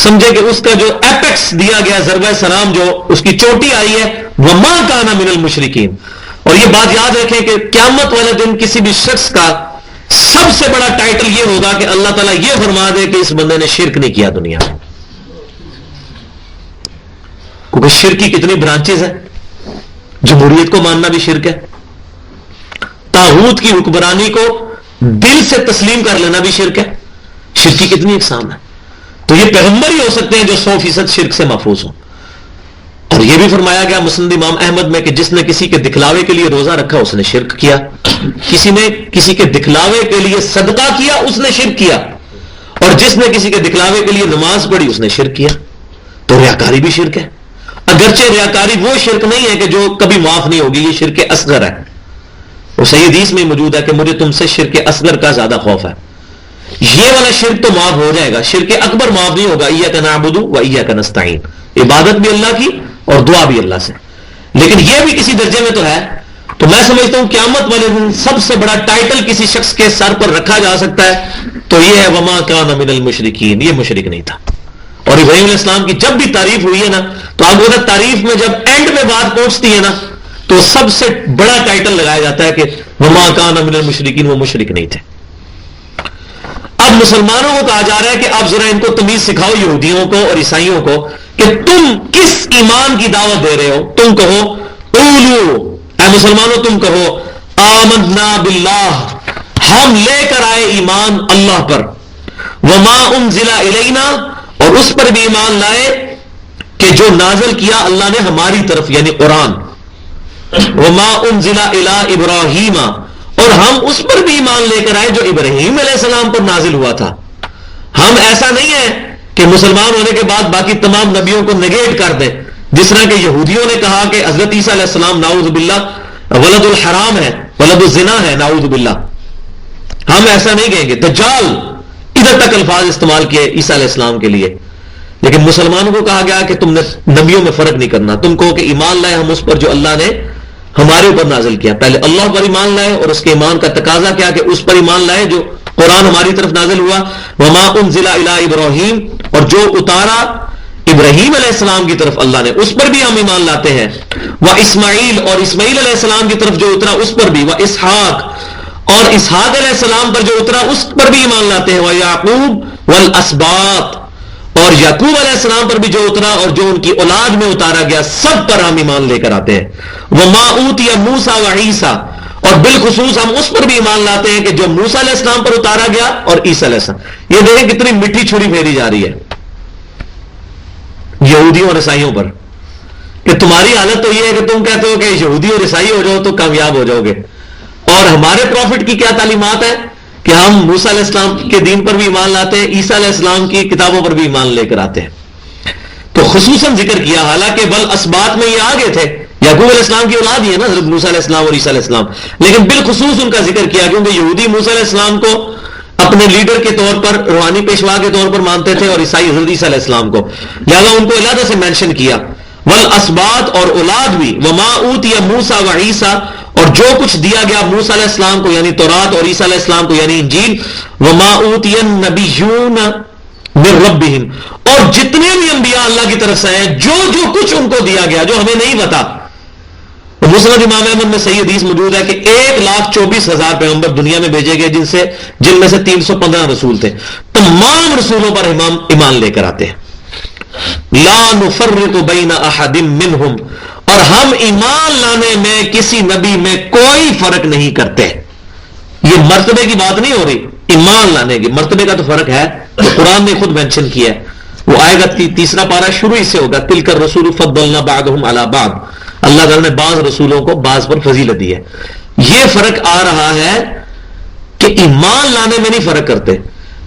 [SPEAKER 1] سمجھے کہ اس کا جو ایپیکس دیا گیا ضربہ سلام، جو اس کی چوٹی آئی ہے، وما کان من المشرکین۔ اور یہ بات یاد رکھیں کہ قیامت والے دن کسی بھی شخص کا سب سے بڑا ٹائٹل یہ ہوگا کہ اللہ تعالیٰ یہ فرما دے کہ اس بندے نے شرک نہیں کیا دنیا میں، کیونکہ شرک کی کتنی برانچز ہیں۔ جمہوریت کو ماننا بھی شرک ہے، طاغوت کی حکمرانی کو دل سے تسلیم کر لینا بھی شرک ہے. شرک کی کتنی اقسام ہے. تو یہ پیغمبر ہی ہو سکتے ہیں جو 100% شرک سے محفوظ ہوں. اور یہ بھی فرمایا گیا مسند امام احمد میں کہ جس نے کسی کے دکھلاوے کے لیے روزہ رکھا اس نے شرک کیا. کسی نے کسی کے دکھلاوے کے لیے صدقہ کیا اس نے شرک کیا. اور جس نے کسی کے دکھلاوے کے لیے نماز پڑھی اس نے شرک کیا. تو ریاکاری بھی شرک ہے. اگرچہ ریاکاری وہ شرک نہیں ہے کہ جو کبھی معاف نہیں ہوگی, یہ شرک اصغر ہے. وہ صحیح حدیث میں موجود ہے کہ مجھے تم سے شرک اصغر کا زیادہ خوف ہے. یہ والا شرک تو معاف ہو جائے گا, شرک اکبر معاف نہیں ہوگا. ایاک نعبد و ایاک نستعین, عبادت بھی اللہ کی اور دعا بھی اللہ سے. لیکن یہ بھی کسی درجے میں تو ہے. تو میں سمجھتا ہوں قیامت والے دن سب سے بڑا ٹائٹل کسی شخص کے سر پر رکھا جا سکتا ہے تو یہ ہے وما کان من المشرکین. یہ مشرک نہیں تھا. اور ابراہیم علیہ السلام کی جب بھی تعریف ہوئی ہے نا, تو آپ کو تعریف میں جب اینڈ میں بات پہنچتی ہے نا, تو سب سے بڑا ٹائٹل لگایا جاتا ہے کہ وما کان من المشرکین, وہ مشرک نہیں تھے. اب مسلمانوں کو کہا جا رہا ہے کہ اب ذرا ان کو تمیز سکھاؤ, یہودیوں کو اور عیسائیوں کو, کہ تم کس ایمان کی دعوت دے رہے ہو. تم کہو قولوا, اے مسلمانوں تم کہو آمنا باللہ, ہم لے کر آئے ایمان اللہ پر, وما انزل الینا, اور اس پر بھی ایمان لائے کہ جو نازل کیا اللہ نے ہماری طرف یعنی قرآن, وما انزل الی ابراہیم, اور ہم اس پر بھی ایمان لے کر آئے جو ابراہیم علیہ السلام پر نازل ہوا تھا. ہم ایسا نہیں ہے کہ مسلمان ہونے کے بعد باقی تمام نبیوں کو نگیٹ کر دیں, جس طرح کہ یہودیوں نے کہا کہ حضرت عیسیٰ علیہ السلام نعوذ باللہ ولد الحرام ہے, ولد الزنا ہے, نعوذ باللہ. ہم ایسا نہیں کہیں گے. دجال ادھر تک الفاظ استعمال کیے عیسیٰ علیہ السلام کے لیے. لیکن مسلمانوں کو کہا گیا کہ تم نے نبیوں میں فرق نہیں کرنا. تم کہو کہ ایمان لائے ہم اس پر جو اللہ نے ہمارے اوپر نازل کیا. پہلے اللہ پر ایمان لائے اور اس کے ایمان کا تقاضا کیا کہ اس پر ایمان لائے جو قرآن ہماری طرف نازل ہوا. وما انزل الی ابراہیم, اور جو اتارا ابراہیم علیہ السلام کی طرف اللہ نے اس پر بھی ہم ایمان لاتے ہیں. وہ اسماعیل, اور اسماعیل علیہ السلام کی طرف جو اترا اس پر بھی. وہ اسحاق, اور اسحاق علیہ السلام پر جو اترا اس پر بھی ایمان لاتے ہیں. وہ یعقوب والاسباط, اور یعقوب علیہ السلام پر بھی جو اترا اور جو ان کی اولاد میں اتارا گیا سب پر ہم ایمان لے کر آتے ہیں. وما اوتی موسیٰ وعیسیٰ, اور بالخصوص ہم اس پر بھی ایمان لاتے ہیں کہ جو موسیٰ علیہ السلام پر اتارا گیا اور عیسیٰ علیہ السلام. یہ دیکھیں کتنی مٹھی چھری پھیری جا رہی ہے یہودیوں اور عیسائیوں پر, کہ تمہاری حالت تو یہ ہے کہ تم کہتے ہو کہ یہودی اور عیسائی ہو جاؤ تو کامیاب ہو جاؤ گے, اور ہمارے پروفٹ کی کیا تعلیمات ہے کہ ہم موسیٰ علیہ السلام کے دین پر بھی ایمان لاتے ہیں, عیسیٰ علیہ السلام کی کتابوں پر بھی ایمان لے کر آتے ہیں. تو خصوصاً ذکر کیا, حالانکہ بل اسبات میں یہ آگے تھے, یعقوب علیہ السلام کی اولاد ہی ہے نا حضرت موسیٰ علیہ السلام اور عیسیٰ علیہ السلام, لیکن بالخصوص ان کا ذکر کیا کیونکہ یہودی موسیٰ علیہ السلام کو اپنے لیڈر کے طور پر, روحانی پیشوا کے طور پر مانتے تھے, اور عیسائی حضرت عیسیٰ علیہ السلام کو, لہذا ان کو علیحدہ سے مینشن کیا. والاسباط, اور اولاد بھی. وما اوتی موسیٰ وعیسیٰ, اور جو کچھ دیا گیا موسیٰ علیہ السلام کو یعنی تورات اور عیسیٰ علیہ السلام کو یعنی انجیل. وما اوتی النبیون من ربہم, اور جتنے بھی انبیاء اللہ کی طرف سے ہیں جو جو کچھ ان کو دیا گیا جو ہمیں نہیں پتا. مسند امام احمد میں صحیح حدیث موجود ہے کہ 1,24,000 پیغمبر دنیا میں بھیجے گئے, جن میں سے 315 رسول تھے. تمام رسولوں پر ایمان لے کر آتے ہیں. لا نفرق بین احد منہم, اور ہم ایمان لانے میں کسی نبی میں کوئی فرق نہیں کرتے. یہ مرتبے کی بات نہیں ہو رہی, ایمان لانے کی. مرتبے کا تو فرق ہے, تو قرآن نے خود مینشن کیا ہے. وہ آئے گا تیسرا پارہ شروع ہی سے ہوگا, تلک الرسول فضلنا بعضهم علی بعض. اللہ تعالیٰ نے بعض رسولوں کو بعض پر فضیلت دی ہے. یہ فرق آ رہا ہے کہ ایمان لانے میں نہیں فرق کرتے.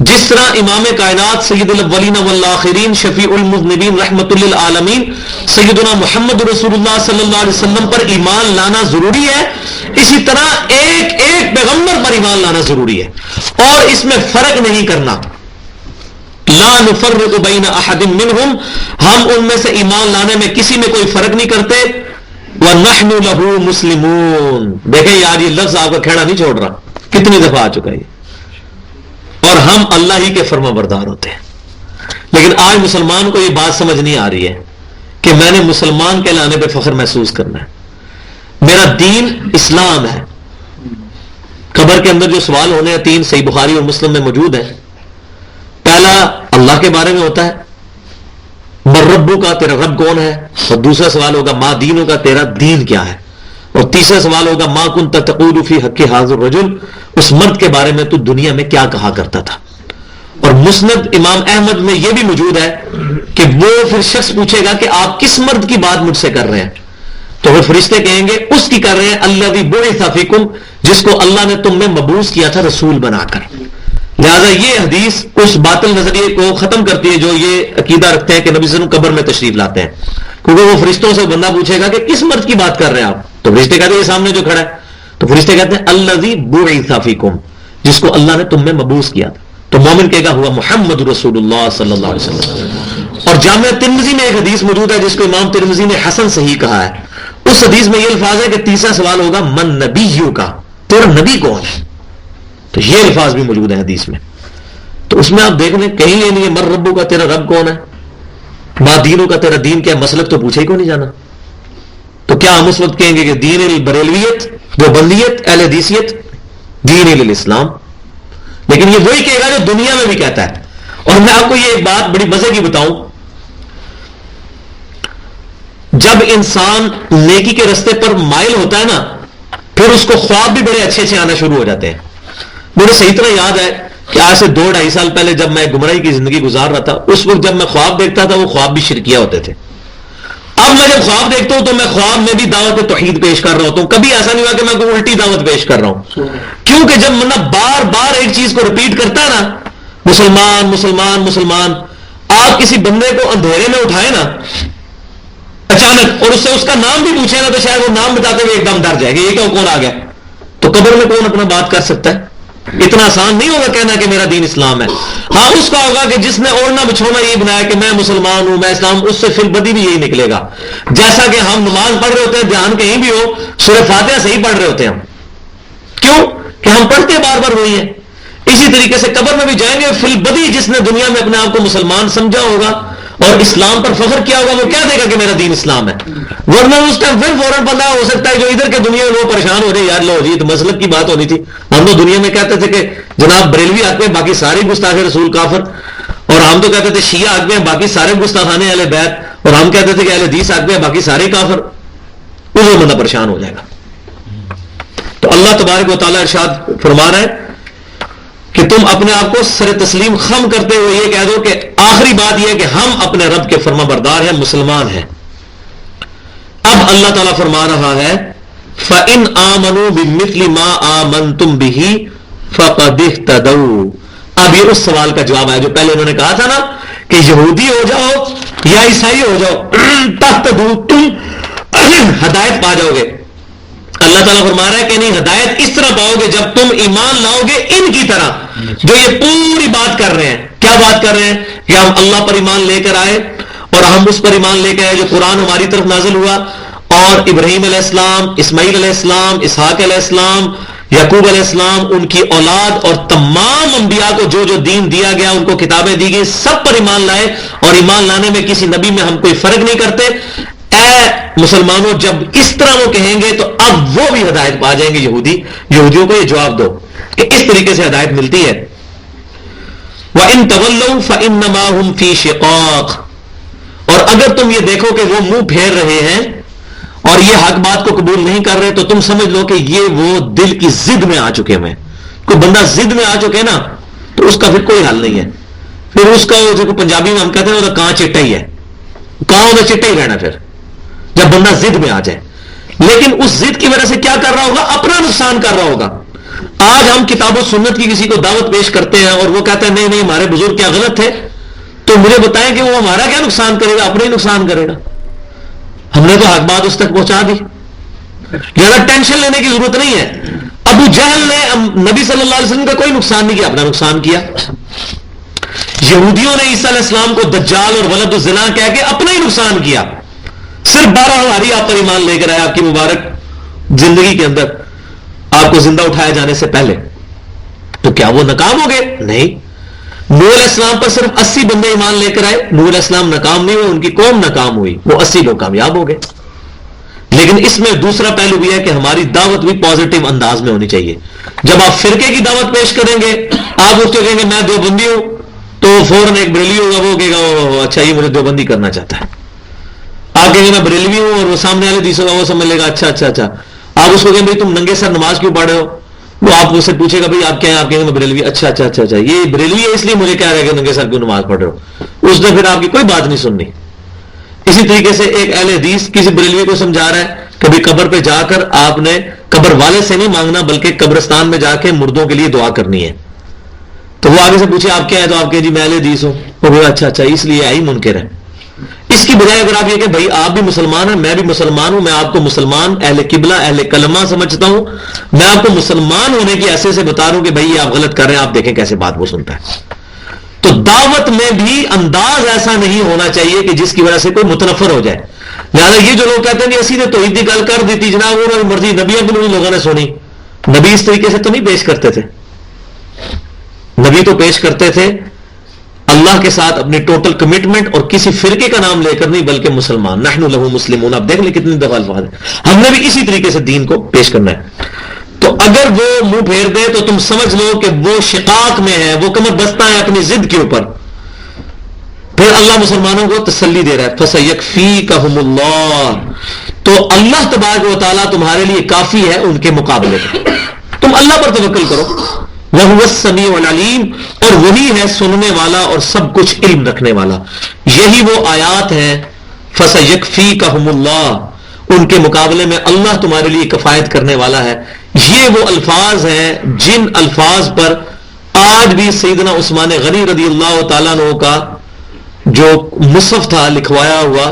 [SPEAKER 1] جس طرح امام کائنات سید الاولین والآخرین شفیع المذنبین رحمت للعالمین سیدنا محمد رسول اللہ صلی اللہ علیہ وسلم پر ایمان لانا ضروری ہے, اسی طرح ایک ایک پیغمبر پر ایمان لانا ضروری ہے, اور اس میں فرق نہیں کرنا. لا نفرق بین احد منہم, ہم ان میں سے ایمان لانے میں کسی میں کوئی فرق نہیں کرتے. وَنَحْنُ لَهُ مُسْلِمُونَ, دیکھیں یار یہ لفظ آپ کا کھیڑا نہیں چھوڑ رہا, کتنی دفعہ آ چکا ہے. اور ہم اللہ ہی کے فرما بردار ہوتے ہیں. لیکن آج مسلمان کو یہ بات سمجھ نہیں آ رہی ہے کہ میں نے مسلمان کہلانے پہ فخر محسوس کرنا ہے. میرا دین اسلام ہے. قبر کے اندر جو سوال ہونے ہیں 3 صحیح بخاری اور مسلم میں موجود ہیں. پہلا اللہ کے بارے میں ہوتا ہے, من ربو کا, تیرا رب کون ہے, اور دوسرا سوال ہوگا ما دینوں کا, تیرا دین کیا ہے. اور تیسرا سوال ہوگا ما کنت تقول فی حق ھذا الرجل، اس مرد کے بارے میں تو دنیا میں کیا کہا کرتا تھا. اور مسند امام احمد میں یہ بھی موجود ہے کہ وہ پھر شخص پوچھے گا کہ آپ کس مرد کی بات مجھ سے کر رہے ہیں، تو وہ فرشتے کہیں گے اس کی کر رہے ہیں الذی بعث فیکم، جس کو اللہ نے تم میں مبعوث کیا تھا رسول بنا کر. لہذا یہ حدیث اس باطل نظریے کو ختم کرتی ہے جو یہ عقیدہ رکھتے ہیں کہ نبی صلی اللہ علیہ وسلم قبر میں تشریف لاتے ہیں، کیونکہ وہ فرشتوں سے بندہ پوچھے گا کہ کس مرد کی بات کر رہے ہیں آپ، تو فرشتے کہتے ہیں یہ سامنے جو کھڑا ہے، تو فرشتے کہتے ہیں الذی بعث فیکم، جس کو اللہ نے تم میں مبعوث کیا تھا. تو مومن کہے گا ہوا محمد رسول اللہ صلی اللہ علیہ وسلم. اور جامع ترمذی میں ایک حدیث موجود ہے جس کو امام ترمذی نے حسن صحیح کہا ہے. اس حدیث میں یہ الفاظ ہے کہ تیسرا سوال ہوگا من نبیوں کا، تیرا نبی کون ہے، تو یہ الفاظ بھی موجود ہیں حدیث میں. تو اس میں آپ دیکھ لیں کہیں یہ نہیں ہے مر ربو کا، تیرا رب کون ہے، ما دینوں کا، تیرا دین کیا، مسلک تو پوچھے ہی کو نہیں جانا. تو کیا ہم اس وقت کہیں گے کہ دین البریلویت، دیوبندیت، اہل حدیثیت، دین الاسلام؟ لیکن یہ وہی کہے گا جو دنیا میں بھی کہتا ہے. اور میں آپ کو یہ ایک بات بڑی مزے کی بتاؤں، جب انسان نیکی کے رستے پر مائل ہوتا ہے نا، پھر اس کو خواب بھی بڑے اچھے اچھے آنا شروع ہو جاتے ہیں. مجھے صحیح طرح یاد ہے کہ آج سے 2-2.5 سال پہلے جب میں گمراہی کی زندگی گزار رہا تھا، اس وقت جب میں خواب دیکھتا تھا وہ خواب بھی شرکیہ ہوتے تھے. اب میں جب خواب دیکھتا ہوں تو میں خواب میں بھی دعوت توحید پیش کر رہا ہوتا ہوں. کبھی ایسا نہیں ہوا کہ میں کوئی الٹی دعوت پیش کر رہا ہوں، کیونکہ جب بندہ بار بار ایک چیز کو رپیٹ کرتا ہے نا، مسلمان مسلمان مسلمان، آپ کسی بندے کو اندھیرے میں اٹھائے نا اچانک اور اس سے اس کا نام بھی پوچھے نا، تو شاید وہ نام بتاتے ہوئے ایک دم ڈر جائے گا یہ کیوں کون آ گیا. تو قبر میں کون اپنا بات کر سکتا ہے؟ اتنا آسان نہیں ہوگا کہنا کہ میرا دین اسلام ہے. ہاں اس کا ہوگا کہ جس نے اوڑھنا بچھونا یہ بنایا کہ میں مسلمان ہوں، میں اسلام، اس سے فل بدی بھی یہی نکلے گا. جیسا کہ ہم نماز پڑھ رہے ہوتے ہیں، دھیان کہیں بھی ہو، سورہ فاتحہ صحیح پڑھ رہے ہوتے ہیں ہم، کیوں کہ ہم پڑھتے بار بار وہی ہے. اسی طریقے سے قبر میں بھی جائیں گے، فل بدی جس نے دنیا میں اپنے آپ کو مسلمان سمجھا ہوگا اور اسلام پر فخر کیا ہوگا، وہ کیا دے گا کہ میرا دین اسلام ہے. ورنہ اس ٹائم پھر فوراً پتہ ہو سکتا ہے جو ادھر کے دنیا میں وہ پریشان ہو رہے یار لو جی تو مسلک کی بات ہونی تھی. ہم تو دنیا میں کہتے تھے کہ جناب بریلوی حق میں باقی سارے گستاخ رسول کافر، اور ہم تو کہتے تھے شیعہ حق میں باقی سارے گستاخانے اہل بیت، اور ہم کہتے تھے کہ اہل حدیث حق میں باقی سارے کافر. وہ بندہ پریشان ہو جائے گا. تو اللہ تبارک و تعالیٰ ارشاد فرما رہا ہے کہ تم اپنے آپ کو سر تسلیم خم کرتے ہوئے یہ کہہ دو کہ آخری بات یہ ہے کہ ہم اپنے رب کے فرما بردار ہیں، مسلمان ہیں. اب اللہ تعالیٰ فرما رہا ہے فَإِنْ آمَنُوا بِمِثْلِ مَا آمَنْتُمْ بِهِ فَقَدِ اهْتَدَوْا. اب یہ اس سوال کا جواب ہے جو پہلے انہوں نے کہا تھا نا کہ یہودی ہو جاؤ یا عیسائی ہو جاؤ تہتدوا، تم ہدایت پا جاؤ گے. اللہ تعالیٰ فرما رہا ہے کہ نہیں، ہدایت اس طرح پاؤ گے جب تم ایمان لاؤ گے ان کی طرح جو یہ پوری بات کر رہے ہیں. کیا بات کر رہے ہیں کہ ہم اللہ پر ایمان لے کر آئے اور ہم اس پر ایمان لے کے آئے جو قرآن ہماری طرف نازل ہوا، اور ابراہیم علیہ السلام، اسماعیل علیہ السلام، اسحاق علیہ السلام، یعقوب علیہ السلام، ان کی اولاد اور تمام انبیاء کو جو جو دین دیا گیا، ان کو کتابیں دی گئی، سب پر ایمان لائے. اور ایمان لانے میں کسی نبی میں ہم کوئی فرق نہیں کرتے. اے مسلمانوں جب اس طرح وہ کہیں گے تو اب وہ بھی ہدایت پا جائیں گے. یہودیوں کو یہ جواب دو کہ اس طریقے سے ہدایت ملتی ہے. وَإِن تَوَلَّوْا فَإِنَّمَا هُمْ فِي شِقَاقٍ. اور اگر تم یہ دیکھو کہ وہ منہ پھیر رہے ہیں اور یہ حق بات کو قبول نہیں کر رہے، تو تم سمجھ لو کہ یہ وہ دل کی ضد میں آ چکے ہیں. کوئی بندہ ضد میں آ چکے نا تو اس کا پھر کوئی حل نہیں ہے. پھر اس کا جو پنجابی میں ہم کہتے ہیں وہ کہاں چٹا ہی ہے، کہاں وہ چٹا ہی رہنا پھر جب بندہ ضد میں آ جائے. لیکن اس ضد کی وجہ سے کیا کر رہا ہوگا؟ اپنا نقصان کر رہا ہوگا. آج ہم کتاب و سنت کی کسی کو دعوت پیش کرتے ہیں اور وہ کہتا ہے نہیں نہیں ہمارے بزرگ کیا غلط تھے، تو مجھے بتائیں کہ وہ ہمارا کیا نقصان کرے گا؟ اپنا ہی نقصان کرے گا. ہم نے تو حق بات اس تک پہنچا دی، زیادہ ٹینشن لینے کی ضرورت نہیں ہے. ابو جہل نے نبی صلی اللہ علیہ وسلم کا کوئی نقصان نہیں کیا، اپنا نقصان کیا. یہودیوں نے عیسیٰ علیہ السلام کو دجال اور ولد الزنا کہہ کے اپنا ہی نقصان کیا. صرف 12 ہماری آپ پر ایمان لے کر آئے آپ کی مبارک زندگی کے اندر، آپ کو زندہ اٹھائے جانے سے پہلے. تو کیا وہ ناکام ہو گئے؟ نہیں. نوح علیہ السلام پر صرف 80 بندے ایمان لے کر آئے، نوح علیہ السلام ناکام نہیں ہوئے، ان کی قوم ناکام ہوئی، وہ 80 لوگ کامیاب ہو گئے. لیکن اس میں دوسرا پہلو بھی ہے کہ ہماری دعوت بھی پازیٹو انداز میں ہونی چاہیے. جب آپ فرقے کی دعوت پیش کریں گے، آپ اس کو کہیں گے میں دیوبندی ہوں، تو فوراً ایک بریلوی ہوگا وہ کہے گا اچھا یہ مجھے دیوبندی کرنا چاہتا ہے. آپ کہیں گے میں بریلوی ہوں اور وہ سامنے والے حدیث ہوگا وہ سمجھ لے گا اچھا اچھا اچھا. آپ اس کو کہیں بھائی تم ننگے سر نماز کیوں پڑھ رہے ہو، وہ آپ اس سے پوچھے گا بھائی آپ کیا ہیں، آپ کہیں گے میں بریلوی، اچھا اچھا اچھا اچھا یہ بریلوی ہے اس لیے مجھے کہہ رہا ہے کہ ننگے سر کیوں نماز پڑھ رہے ہو، اس نے پھر آپ کی کوئی بات نہیں سننی. اسی طریقے سے ایک اہل حدیث کسی بریلوی کو سمجھا رہا ہے کبھی قبر پہ جا کر آپ نے قبر والے سے نہیں مانگنا بلکہ قبرستان میں جا کے مردوں کے لیے دعا کرنی ہے. تو وہ آگے سے پوچھے آپ کیا ہے، تو آپ کہیں جی میں اہل حدیث ہوں. وہ بولے اچھا اچھا اس لیے آئی منکر ہے. اس کی بجائے اگر آپ یہ کہ بھائی آپ بھی مسلمان ہیں میں بھی مسلمان ہوں، میں آپ کو مسلمان اہل قبلہ اہل کلمہ سمجھتا ہوں، میں آپ کو مسلمان ہونے کی ایسے سے بتا رہا ہوں کہ بھائی یہ آپ غلط کر رہے ہیں، آپ دیکھیں کیسے بات وہ سنتا ہے. تو دعوت میں بھی انداز ایسا نہیں ہونا چاہیے کہ جس کی وجہ سے کوئی متنفر ہو جائے. لہٰذا یہ جو لوگ کہتے ہیں کہ اسی نے توحید کی گل کر دی تھی جناب وہ مرضی نبیوں کو بھی لوگوں نے سنی، نبی اس طریقے سے تو نہیں پیش کرتے تھے. نبی تو پیش کرتے تھے اللہ کے ساتھ اپنی ٹوٹل کمٹمنٹ اور کسی فرقے کا نام لے کر نہیں بلکہ مسلمان، نحن لہو مسلمون. اب دیکھ لیں کتنی دفعہ الفاظ ہیں، ہم نے بھی اسی طریقے سے دین کو پیش کرنا ہے. تو اگر وہ منہ پھیر دے تو تم سمجھ لو کہ وہ شقاق میں ہے، وہ کمر بستہ ہے اپنی ضد کے اوپر. پھر اللہ مسلمانوں کو تسلی دے رہا ہے فَسَيَكْفِيكَهُمُ اللَّهُ، تو اللہ تبارک و تعالیٰ تمہارے لیے کافی ہے ان کے مقابلے میں. تم اللہ پر توکل کرو. وَهُوَ السَّمِيعُ الْعَلِيمُ، اور وہی ہے سننے والا اور سب کچھ علم رکھنے والا. یہی وہ آیات ہیں فَسَيَكْفِيكَهُمُ اللَّهُ، ان کے مقابلے میں اللہ تمہارے لیے کفایت کرنے والا ہے. یہ وہ الفاظ ہیں جن الفاظ پر آج بھی سیدنا عثمان غنی رضی اللہ تعالیٰ عنہ کا جو مصحف تھا لکھوایا ہوا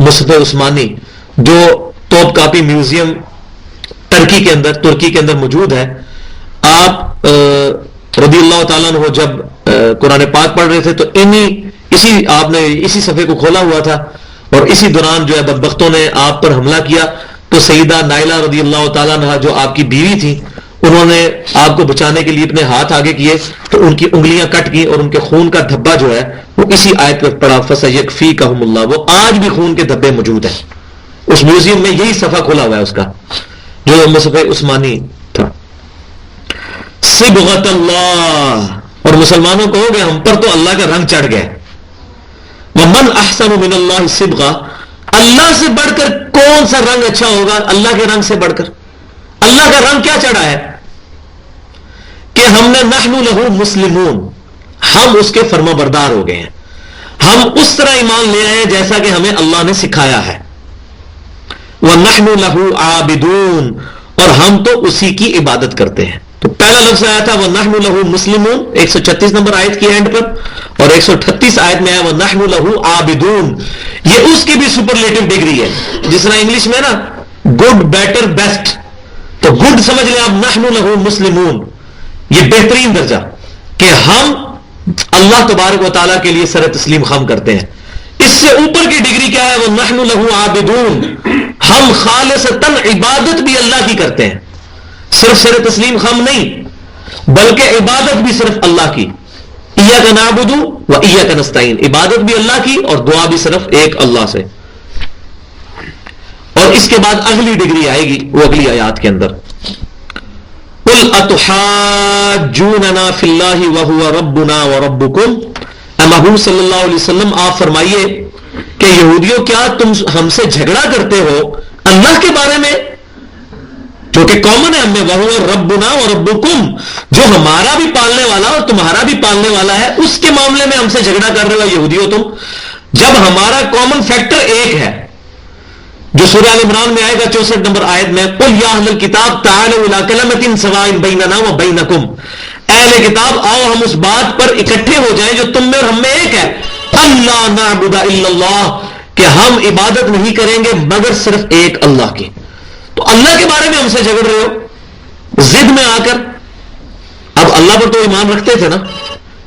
[SPEAKER 1] مصحف عثمانی جو توپ کاپی میوزیم ترکی کے اندر موجود ہے. آپ رضی اللہ تعالیٰ عنہ جب قرآن پاک پڑھ رہے تھے تو آپ نے اسی صفحے کو کھولا ہوا تھا اور اسی دوران جو ہے بدبختوں نے آپ پر حملہ کیا. تو سیدہ نائلہ رضی اللہ تعالیٰ عنہ جو آپ کی بیوی تھی انہوں نے آپ کو بچانے کے لیے اپنے ہاتھ آگے کیے تو ان کی انگلیاں کٹ گئیں اور ان کے خون کا دھبا جو ہے وہ اسی آیت پر پڑا فَسَيَكْفِيكَهُمُ اللَّهُ. وہ آج بھی خون کے دھبے موجود ہیں اس میوزیم میں، یہی صفحہ کھلا ہوا ہے اس کا جو مصحف عثمانی تھا. صبغۃ اللہ، اور مسلمانوں کہو گے ہم پر تو اللہ کا رنگ چڑھ گیا. وَمَنْ أَحْسَنُ مِنَ اللَّهِ صِبْغَةً، اللہ سے بڑھ کر کون سا رنگ اچھا ہوگا اللہ کے رنگ سے بڑھ کر. اللہ کا رنگ کیا چڑھا ہے کہ ہم نے نحن لہو مسلمون، ہم اس کے فرما بردار ہو گئے ہیں. ہم اس طرح ایمان لے آئے ہیں جیسا کہ ہمیں اللہ نے سکھایا ہے. وَنَحْنُ لَهُ عَابِدُونَ، اور ہم تو اسی کی عبادت کرتے ہیں. تو پہلا لفظ آیا تھا وَنَحْنُ لَهُ مُسْلِمُونَ 136 نمبر آیت کی اینڈ پر، اور 138 آیت میں آیا وَنَحْنُ لَهُ عَابِدُونَ. یہ اس کی بھی سپرلیٹو ڈگری ہے، جس طرح انگلش میں نا گڈ بیٹر بیسٹ، تو گڈ سمجھ لیں آپ نَحْنُ لَهُ مُسْلِمُونَ، یہ بہترین درجہ کہ ہم اللہ تبارک و تعالیٰ کے لیے سر تسلیم خم کرتے ہیں. اس سے اوپر کی ڈگری کیا ہے وَنَحْنُ لَهُ عَابِدُونَ، ہم خالصتاً عبادت بھی اللہ کی کرتے ہیں، صرف سر تسلیم خم نہیں بلکہ عبادت بھی صرف اللہ کی. ایاک نعبد و ایاک نستعین، عبادت بھی اللہ کی اور دعا بھی صرف ایک اللہ سے. اور اس کے بعد اگلی ڈگری آئے گی وہ اگلی آیات کے اندر قُلْ أَتُحَاجُّونَنَا فِي اللَّهِ وَهُوَ رَبُّنَا وَرَبُّكُمْ. اے محبوب صلی اللہ علیہ وسلم آپ فرمائیے کہ یہودیوں کیا تم ہم سے جھگڑا کرتے ہو اللہ کے بارے میں جو کہ کامن ہے ہم میں، وَهُوَ رَبُّنَا وَرَبُّكُمْ، جو ہمارا بھی پالنے والا اور تمہارا بھی پالنے والا ہے، اس کے معاملے میں ہم سے جھگڑا کر رہے ہو یہودیوں تم، جب ہمارا کامن فیکٹر ایک ہے جو سورہ آل عمران میں آئے گا 64 نمبر آیت میں قُلْ يَا أَهْلَ الْكِتَابِ تَعَالَوْا إِلَىٰ كَلِمَةٍ سَوَاءٍ بَيْنَنَا وَبَيْنَكُمْ، اہل کتاب آؤ ہم اس بات پر اکٹھے ہو جائیں جو تم میں اور ہم میں ایک ہے، اللہ نعبد الا اللہ، کہ ہم عبادت نہیں کریں گے مگر صرف ایک اللہ کی. تو اللہ کے بارے میں ہم سے جھگڑ رہے ہو ضد میں آ کر. اب اللہ پر تو ایمان رکھتے تھے نا،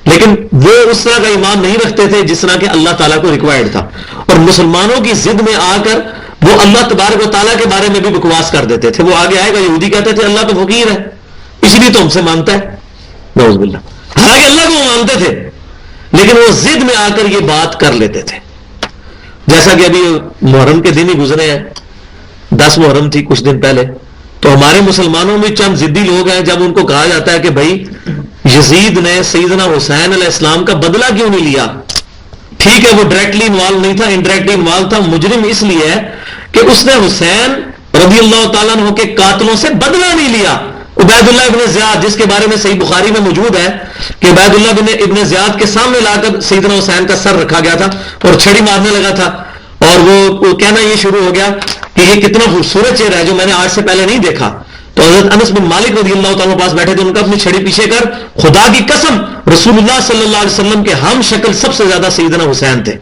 [SPEAKER 1] لیکن وہ اس طرح کا ایمان نہیں رکھتے تھے جس طرح کہ اللہ تعالیٰ کو ریکوائرڈ تھا، اور مسلمانوں کی ضد میں آ کر وہ اللہ تبارک و تعالیٰ کے بارے میں بھی بکواس کر دیتے تھے. وہ آگے آئے گا یہودی کہتے تھے اللہ تو فقیر ہے اس لیے تو ہم سے مانگتا ہے، نعوذ باللہ. حالانکہ اللہ کو وہ مانتے تھے لیکن وہ ضد میں آ کر یہ بات کر لیتے تھے. جیسا کہ ابھی محرم کے دن ہی گزرے ہیں، 10 محرم تھی کچھ دن پہلے، تو ہمارے مسلمانوں میں چند ضدی لوگ ہیں، جب ان کو کہا جاتا ہے کہ بھائی یزید نے سیدنا حسین علیہ السلام کا بدلہ کیوں نہیں لیا، ٹھیک ہے وہ ڈائریکٹلی انوالو نہیں تھا، انڈائریکٹلی انوالو تھا، مجرم اس لیے ہے کہ اس نے حسین رضی اللہ تعالیٰ عنہ کے قاتلوں سے بدلہ نہیں لیا. عبید اللہ ابن زیاد جس کے بارے میں صحیح بخاری میں موجود ہے کہ عبید اللہ ابن زیاد کے سامنے لا کر سیدنا حسین کا سر رکھا گیا تھا اور چھڑی مارنے لگا تھا, اور وہ کہنا یہ شروع ہو گیا کہ یہ کتنا خوبصورت چہرہ ہے جو میں نے آج سے پہلے نہیں دیکھا. تو حضرت انس بن مالک رضی اللہ تعالیٰ پاس بیٹھے تھے, ان کا اپنی چھڑی پیچھے کر خدا کی قسم رسول اللہ صلی اللہ علیہ وسلم کے ہم شکل سب سے زیادہ سیدنا حسین تھے.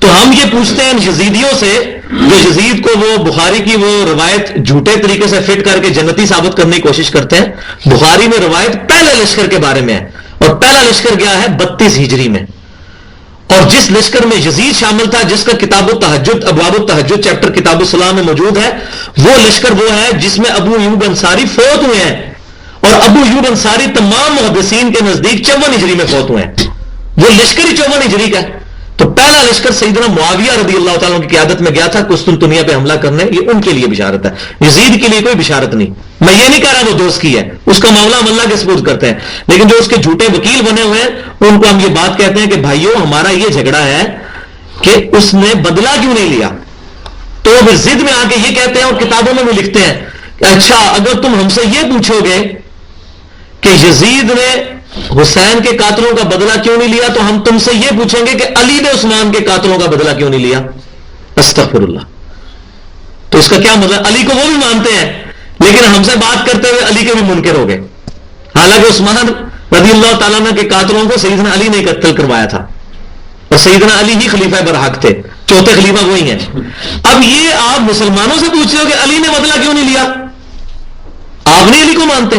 [SPEAKER 1] تو ہم یہ پوچھتے ہیں یزیدیوں سے, جو یزید کو وہ بخاری کی وہ روایت جھوٹے طریقے سے فٹ کر کے جنتی ثابت کرنے کی کوشش کرتے ہیں. بخاری میں روایت پہلے لشکر کے بارے میں ہے, اور پہلا لشکر گیا ہے 32 ہجری میں, اور جس لشکر میں یزید شامل تھا, جس کا کتاب التہجد ابواب التہجد چیپٹر کتاب الصلاح میں موجود ہے, وہ لشکر وہ ہے جس میں ابو ایوب انصاری فوت ہوئے ہیں, اور ابو ایوب انصاری تمام محدثین کے نزدیک 54 ہجری میں فوت ہوئے ہیں. وہ لشکر ہی 54 ہجری کا ہے. تو پہلا لشکر سیدنا معاویہ رضی اللہ تعالیٰ کی قیادت میں گیا تھا قسطنطنیہ پہ حملہ کرنے. یہ ان کے لیے بشارت ہے, یزید کے لیے کوئی بشارت نہیں. میں یہ نہیں کہہ رہا وہ دوست کی ہے, اس کا معاملہ ہم اللہ کے سپرد کرتے ہیں, لیکن جو اس کے جھوٹے وکیل بنے ہوئے ہیں ان کو ہم یہ بات کہتے ہیں کہ بھائیو ہمارا یہ جھگڑا ہے کہ اس نے بدلہ کیوں نہیں لیا. تو وہ پھر ضد میں آ کے یہ کہتے ہیں اور کتابوں میں بھی لکھتے ہیں کہ اچھا اگر تم ہم سے یہ پوچھو گے کہ یزید نے حسین کے قاتلوں کا بدلہ کیوں نہیں لیا, تو ہم تم سے یہ پوچھیں گے کہ علی نے عثمان کے قاتلوں کا بدلہ کیوں نہیں لیا. استغفر اللہ. تو اس کا کیا مطلب, علی کو وہ بھی مانتے ہیں لیکن ہم سے بات کرتے ہوئے علی کے بھی منکر ہو گئے, حالانکہ عثمان رضی اللہ تعالیٰ عنہ کے قاتلوں کو سیدنا علی نے قتل کروایا تھا, اور سیدنا علی ہی خلیفہ برحق تھے, چوتھے خلیفہ وہی ہیں. اب یہ آپ مسلمانوں سے پوچھ رہے ہو کہ علی نے بدلہ کیوں نہیں لیا, آپ نہیں علی کو مانتے.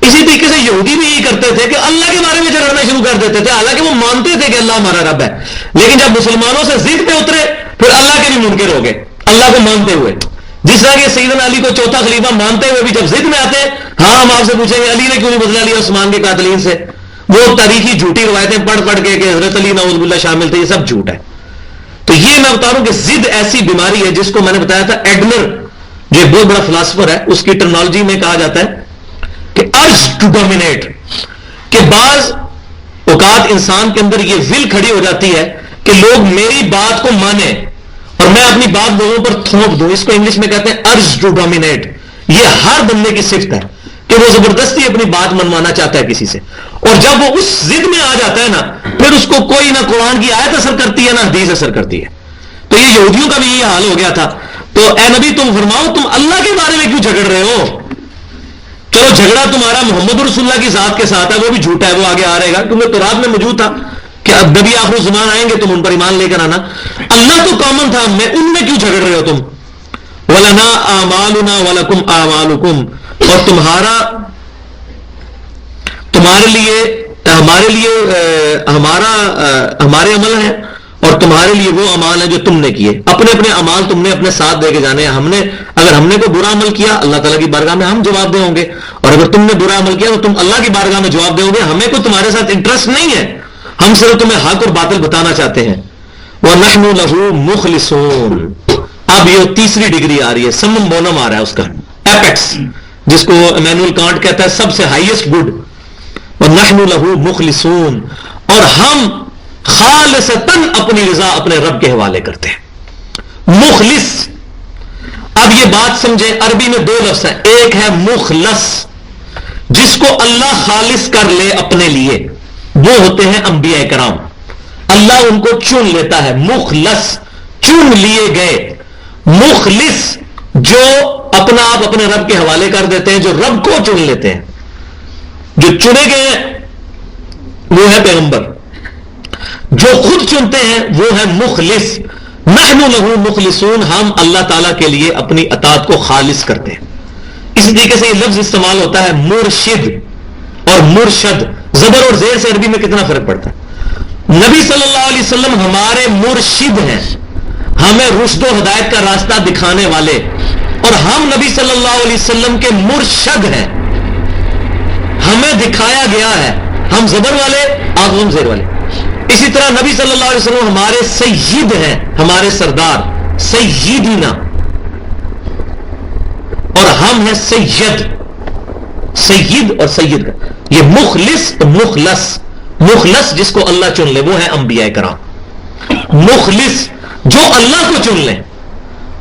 [SPEAKER 1] اسی طریقے سے یہودی بھی یہی کرتے تھے کہ اللہ کے بارے میں جھگڑنا شروع کر دیتے تھے, حالانکہ وہ مانتے تھے کہ اللہ ہمارا رب ہے, لیکن جب مسلمانوں سے ضد پہ اترے پھر اللہ کے بھی منکر ہو گئے, اللہ کو مانتے ہوئے. جس طرح کہ سیدنا علی کو چوتھا خلیفہ مانتے ہوئے بھی جب ضد میں آتے, ہاں ہم آپ سے پوچھیں گے علی نے کیوں نہیں بدلہ لیا عثمان کے قاتلین سے. وہ تاریخی جھوٹی روایتیں پڑھ پڑھ کے کہ حضرت علی نعوذ باللہ شامل تھے, یہ سب جھوٹ ہے. تو یہ میں بتا رہا ہوں کہ ضد ایسی بیماری ہے جس کو میں نے بتایا تھا ایڈلر جو ایک بہت بڑا فلاسفر ہے, اس کی ٹرمنالوجی میں کہا جاتا ہے کہ ارج ٹو ڈومینیٹ, کہ بعض اوقات انسان کے اندر یہ ول کھڑی ہو جاتی ہے کہ لوگ میری بات کو مانیں اور میں اپنی بات لوگوں پر تھوپ دوں. اس کو انگلش میں کہتے ہیں ارج ٹو ڈومینیٹ. یہ ہر بندے کی صفت ہے کہ وہ زبردستی اپنی بات منوانا چاہتا ہے کسی سے, اور جب وہ اس ضد میں آ جاتا ہے نا پھر اس کو کوئی نہ قرآن کی آیت اثر کرتی ہے نہ حدیث اثر کرتی ہے. تو یہ یہودیوں کا بھی یہ حال ہو گیا تھا. تو اے نبی تم فرماؤ تم اللہ کے بارے میں کیوں جھگڑ رہے ہو. چلو جھگڑا تمہارا محمد رسول اللہ کی ذات کے ساتھ ہے, وہ بھی جھوٹا ہے, وہ آگے آ رہے گا کیونکہ تورات میں موجود تھا کہ اب نبی آخر زمان آئیں گے تم ان پر ایمان لے کر آنا. اللہ تو کامن تھا, میں ان میں کیوں جھگڑ رہے ہو تم. وَلَنَا أَعْمَالُنَا وَلَكُمْ أَعْمَالُكُمْ, اور تمہارے لیے ہمارے عمل ہیں اور تمہارے لیے وہ اعمال ہیں جو تم نے کیے. اپنے اپنے اعمال تم نے اپنے ساتھ دے کے جانے ہیں. اگر ہم نے کوئی برا عمل کیا اللہ تعالیٰ کی بارگاہ میں ہم جواب دے ہوں گے, اور اگر تم نے برا عمل کیا تو تم اللہ کی بارگاہ میں جواب دے ہوں گے. ہمیں کوئی تمہارے ساتھ انٹرسٹ نہیں ہے, ہم صرف تمہیں حق اور باطل بتانا چاہتے ہیں. وَنَحْنُ لَهُ مُخْلِصُونَ. اب یہ تیسری ڈگری آ رہی ہے, سمم بونم آ رہا ہے اس کا ایپیکس, جس کو ایمینوئل کانٹ کہتا ہے سب سے ہائیسٹ گڈ. وَنَحْنُ لَهُ مُخْلِصُونَ, اور ہم خالصتاً اپنی رضا اپنے رب کے حوالے کرتے ہیں. مخلص, اب یہ بات سمجھیں, عربی میں 2 لفظ ہیں. ایک ہے مخلص جس کو اللہ خالص کر لے اپنے لیے, وہ ہوتے ہیں انبیاء کرام, اللہ ان کو چن لیتا ہے. مخلص چن لیے گئے. مخلص جو اپنا آپ اپنے رب کے حوالے کر دیتے ہیں, جو رب کو چن لیتے ہیں. جو چنے گئے ہیں وہ ہے پیغمبر, جو خود چنتے ہیں وہ ہے مخلص. نحن لہو مخلصون, ہم اللہ تعالیٰ کے لیے اپنی اطاعت کو خالص کرتے ہیں. اسی طریقے سے یہ لفظ استعمال ہوتا ہے مرشد اور مرشد. زبر اور زیر سے عربی میں کتنا فرق پڑتا ہے. نبی صلی اللہ علیہ وسلم ہمارے مرشد ہیں, ہمیں رشد و ہدایت کا راستہ دکھانے والے, اور ہم نبی صلی اللہ علیہ وسلم کے مرشد ہیں, ہمیں دکھایا گیا ہے. ہم زبر والے, آپ ہم زیر والے. اسی طرح نبی صلی اللہ علیہ وسلم ہمارے سید ہیں, ہمارے سردار, سیدنا, اور ہم ہیں سید. سید اور سید کا یہ مخلص تو مخلص. مخلص جس کو اللہ چن لے وہ ہے انبیاء کرام. مخلص جو اللہ کو چن لیں,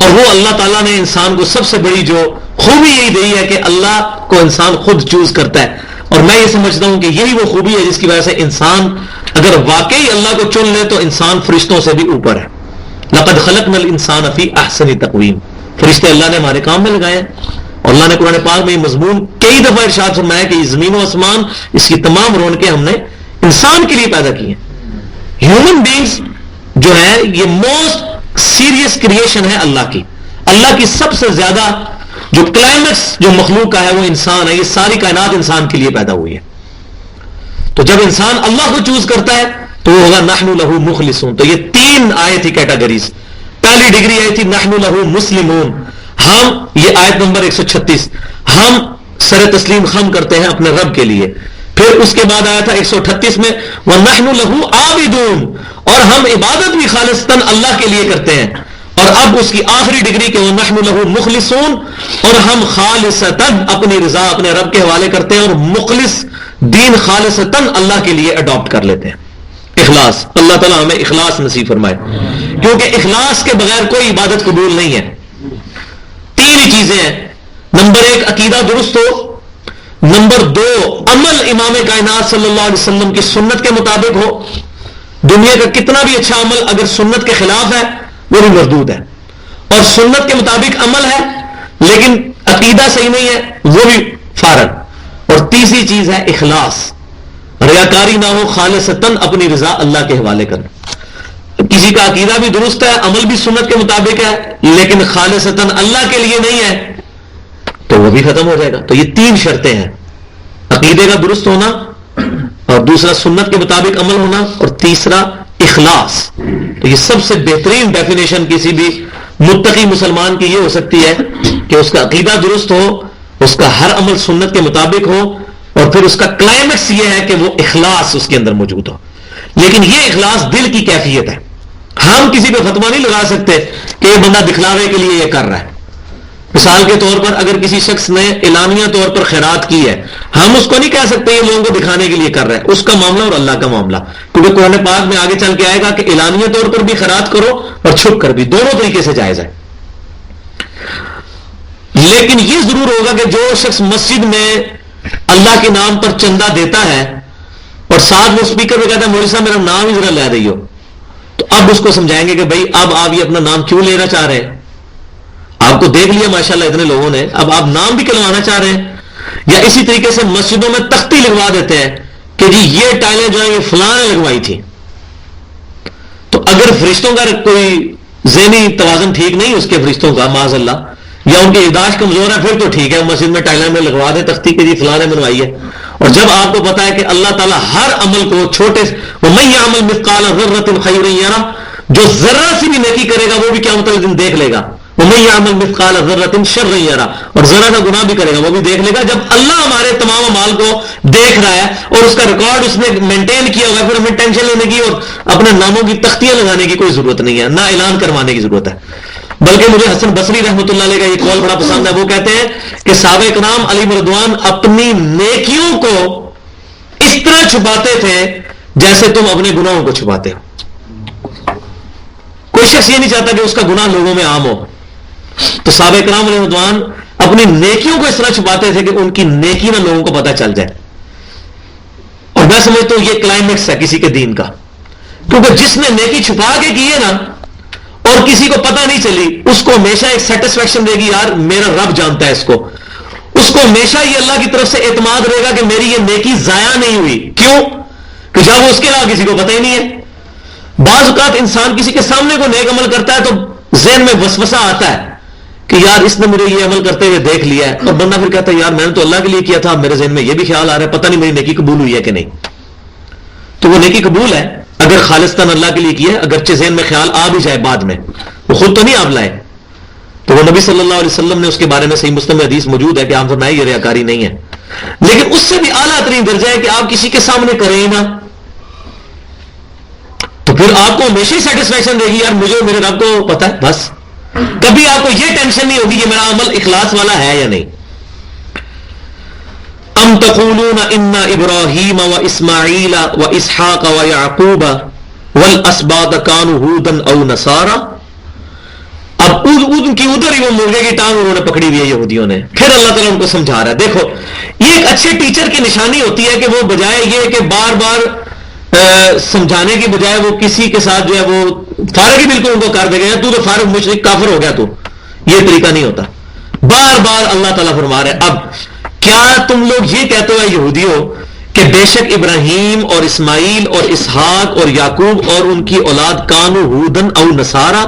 [SPEAKER 1] اور وہ اللہ تعالیٰ نے انسان کو سب سے بڑی جو خوبی یہی دی ہے کہ اللہ کو انسان خود چوز کرتا ہے. اور میں یہ سمجھتا ہوں کہ یہی وہ خوبی ہے جس کی وجہ سے انسان اگر واقعی اللہ کو چن لے تو انسان فرشتوں سے بھی اوپر ہے. لقد خلقنا الانسان فی احسن تقویم. فرشتے اللہ نے ہمارے کام میں لگائے ہیں. اور اللہ نے قرآن پاک میں یہ مضمون کئی دفعہ ارشاد فرمایا کہ یہ زمین و آسمان اس کی تمام رونقیں ہم نے انسان کے لیے پیدا کی ہیں. ہیومن بینگز جو ہے یہ موسٹ سیریس کریشن ہے اللہ کی. اللہ کی سب سے زیادہ جو کلائمیکس جو مخلوق کا ہے وہ انسان ہے. یہ ساری کائنات انسان کے لیے پیدا ہوئی ہے. تو جب انسان اللہ کو چوز کرتا ہے تو وہ ہوگا نحن لہ مخلصون. تو یہ تین آئے تھی کیٹیگریز. پہلی ڈگری آئی تھی نحن لہ مسلمون. ہم یہ آیت نمبر 136 ہم سر تسلیم خم کرتے ہیں اپنے رب کے لیے. پھر اس کے بعد آیا تھا 138 میں وَنَحْنُ لَهُ عَابِدُونَ. اور ہم عبادت بھی خالصتاً اللہ کے لیے کرتے ہیں. اور اب اس کی آخری ڈگری کہ وَنَحْنُ لَهُ مُخْلِصُونَ. اور ہم خالصتاً اپنی رضا اپنے رب کے حوالے کرتے ہیں اور مخلص دین خالصتاً اللہ کے لیے اڈاپٹ کر لیتے ہیں. اخلاص. اللہ تعالیٰ ہمیں اخلاص نصیب فرمائے کیونکہ اخلاص کے بغیر کوئی عبادت قبول نہیں ہے. تین ہی چیزیں ہیں. نمبر 1 عقیدہ درست ہو. نمبر 2 عمل امام کائنات صلی اللہ علیہ وسلم کی سنت کے مطابق ہو. دنیا کا کتنا بھی اچھا عمل اگر سنت کے خلاف ہے وہ بھی مردود ہے. اور سنت کے مطابق عمل ہے لیکن عقیدہ صحیح نہیں ہے وہ بھی فارغ. اور تیسری چیز ہے اخلاص. ریاکاری نہ ہو خالصتاً اپنی رضا اللہ کے حوالے کرنا. کسی کا عقیدہ بھی درست ہے عمل بھی سنت کے مطابق ہے لیکن خالصتاً اللہ کے لیے نہیں ہے تو وہ بھی ختم ہو جائے گا. تو یہ تین شرطیں ہیں. عقیدے کا درست ہونا اور دوسرا سنت کے مطابق عمل ہونا اور تیسرا اخلاص. تو یہ سب سے بہترین ڈیفینیشن کسی بھی متقی مسلمان کی یہ ہو سکتی ہے کہ اس کا عقیدہ درست ہو اس کا ہر عمل سنت کے مطابق ہو اور پھر اس کا کلائمیکس یہ ہے کہ وہ اخلاص اس کے اندر موجود ہو. لیکن یہ اخلاص دل کی کیفیت ہے. ہم کسی پہ فتویٰ نہیں لگا سکتے کہ یہ بندہ دکھلاوے کے لیے یہ کر رہا ہے. مثال کے طور پر اگر کسی شخص نے اعلانیہ طور پر خیرات کی ہے ہم اس کو نہیں کہہ سکتے یہ لوگوں کو دکھانے کے لیے کر رہا ہے. اس کا معاملہ اور اللہ کا معاملہ. کیونکہ قرآن پاک میں آگے چل کے آئے گا کہ اعلانیہ طور پر بھی خیرات کرو اور چھپ کر بھی دونوں طریقے سے جائز ہے. لیکن یہ ضرور ہوگا کہ جو شخص مسجد میں اللہ کے نام پر چندہ دیتا ہے اور ساتھ وہ اسپیکر پہ کہتا ہے مولوی صاحب میرا نام ہی ذرا لے دئیو تو اب اس کو سمجھائیں گے کہ بھائی اب آپ یہ اپنا نام کیوں لینا چاہ رہے ہیں. آپ کو دیکھ لیا ماشاءاللہ اتنے لوگوں نے اب آپ نام بھی کلوانا چاہ رہے ہیں. یا اسی طریقے سے مسجدوں میں تختی لگوا دیتے ہیں کہ جی یہ ٹائلیں جو ہیں یہ فلاں نے لگوائی تھی. تو اگر فرشتوں کا کوئی ذہنی توازن ٹھیک نہیں اس کے فرشتوں کا معاذ اللہ یا ان کی یاداشت کمزور ہے پھر تو ٹھیک ہے مسجد میں ٹائلیں میں لگوا دیں تختی کہ جی فلاں نے بنوائی ہے. اور جب آپ کو پتا ہے کہ اللہ تعالیٰ ہر عمل کو چھوٹے وَمَن يَعْمَلْ مِثْقَالَ ذَرَّةٍ خَيْرًا يَرَهُ جو ذرہ سی بھی نیکی کرے گا وہ بھی قیامت کے دن دیکھ لے گا. وَمَن يَعْمَلْ مِثْقَالَ ذَرَّةٍ شَرًّا يَرَهُ اور ذرہ کا گناہ بھی کرے گا وہ بھی دیکھ لے گا. جب اللہ ہمارے تمام اعمال کو دیکھ رہا ہے اور اس کا ریکارڈ اس نے مینٹین کیا ہوا ہے پھر ہمیں ٹینشن لینے کی اور اپنے ناموں کی تختیاں لگانے کی کوئی ضرورت نہیں ہے نہ اعلان کروانے کی ضرورت ہے. بلکہ مجھے حسن بصری رحمۃ اللہ علیہ کا یہ قول بڑا پسند ہے. وہ کہتے ہیں کہ صحابہ کرام علی رضوان اپنی نیکیوں کو اس طرح چھپاتے تھے جیسے تم اپنے گناہوں کو چھپاتے ہو. کوئی شخص یہ نہیں چاہتا کہ اس کا گناہ لوگوں میں عام ہو. تو صحابہ کرام علیہ رضوان اپنی نیکیوں کو اس طرح چھپاتے تھے کہ ان کی نیکی نہ لوگوں کو پتہ چل جائے. اور میں سمجھتا ہوں یہ کلائمیکس ہے کسی کے دین کا. کیونکہ جس نے نیکی چھپا کے کی ہے نا اور کسی کو پتہ نہیں چلی اس کو ہمیشہ ایک سیٹسفیکشن دے گی یار میرا رب جانتا ہے اس کو ہمیشہ یہ اللہ کی طرف سے اعتماد رہے گا کہ میری یہ نیکی ضائع نہیں ہوئی. کیوں کہ جب وہ اس کے علاوہ کسی کو پتہ ہی نہیں ہے. بعض اوقات انسان کسی کے سامنے کو نیک عمل کرتا ہے تو ذہن میں وسوسہ آتا ہے کہ یار اس نے مجھے یہ عمل کرتے ہوئے دیکھ لیا ہے اور بندہ پھر کہتا ہے یار میں نے تو اللہ کے لیے کیا تھا میرے ذہن میں یہ بھی خیال آ رہا ہے پتہ نہیں میری نیکی قبول ہوئی ہے کہ نہیں. تو وہ نیکی قبول ہے اگر خالصتاً اللہ کے لیے کی ہے اگرچہ ذہن میں خیال آ بھی جائے بعد میں وہ خود تو نہیں آپ لائے. تو وہ نبی صلی اللہ علیہ وسلم نے اس کے بارے میں صحیح مسلم میں حدیث موجود ہے کہ آپ فرمائے یہ ریاکاری نہیں ہے. لیکن اس سے بھی اعلیٰ ترین درجہ ہے کہ آپ کسی کے سامنے کریں ہی نہ تو پھر آپ کو ہمیشہ ہی سیٹسفیکشن دے گی یار مجھے میرے رب کو پتا ہے بس. کبھی آپ کو یہ ٹینشن نہیں ہوگی کہ میرا عمل اخلاص والا ہے یا نہیں. ام تقولون ان ابراہیم و اسماعیل و اسحاق و یعقوب والاسباط كانوا هودا او نصارا. اب اب ان کی ادھر ہی وہ مرغے کی ٹانگ انہوں نے پکڑی ہوئی ہے یہودیوں نے. پھر اللہ تعالیٰ ان کو سمجھا رہا ہے. دیکھو یہ ایک اچھے ٹیچر کی نشانی ہوتی ہے کہ وہ بجائے یہ کہ بار بار سمجھانے کی بجائے وہ کسی کے ساتھ جو ہے وہ فارغ ہی بالکل ان کو کر دے گا, تو فارغ مشرک کافر ہو گیا تو. یہ طریقہ نہیں ہوتا. بار بار اللہ تعالیٰ فرما رہے اب کیا تم لوگ یہ کہتے ہو یہودیوں کہ بے شک ابراہیم اور اسماعیل اور اسحاق اور یعقوب اور ان کی اولاد کانو ہودن او نصارا,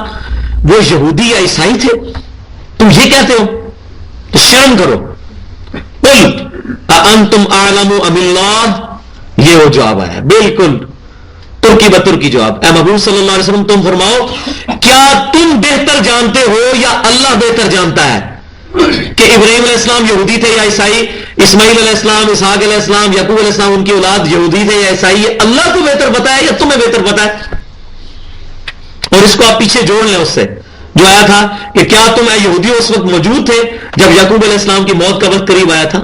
[SPEAKER 1] وہ یہودی یا عیسائی تھے؟ تم یہ کہتے ہو؟ تو شرم کرو. قل اانتم اعلم ام اللہ, یہ وہ جواب آیا بالکل ترکی بترکی جواب. اے محبوب صلی اللہ علیہ وسلم تم فرماؤ کیا تم بہتر جانتے ہو یا اللہ بہتر جانتا ہے کہ ابراہیم علیہ السلام یہودی تھے یا عیسائی, اسماعیل علیہ السلام, اسحاق علیہ السلام, یعقوب علیہ السلام ان کی اولاد یہودی تھے یا عیسائی؟ یہ اللہ کو بہتر پتا ہے یا تمہیں بہتر پتا ہے؟ اور اس کو آپ پیچھے جوڑ لیں اس سے جو آیا تھا کہ کیا تم اے یہودیوں اس وقت موجود تھے جب یعقوب علیہ السلام کی موت کا وقت قریب آیا تھا؟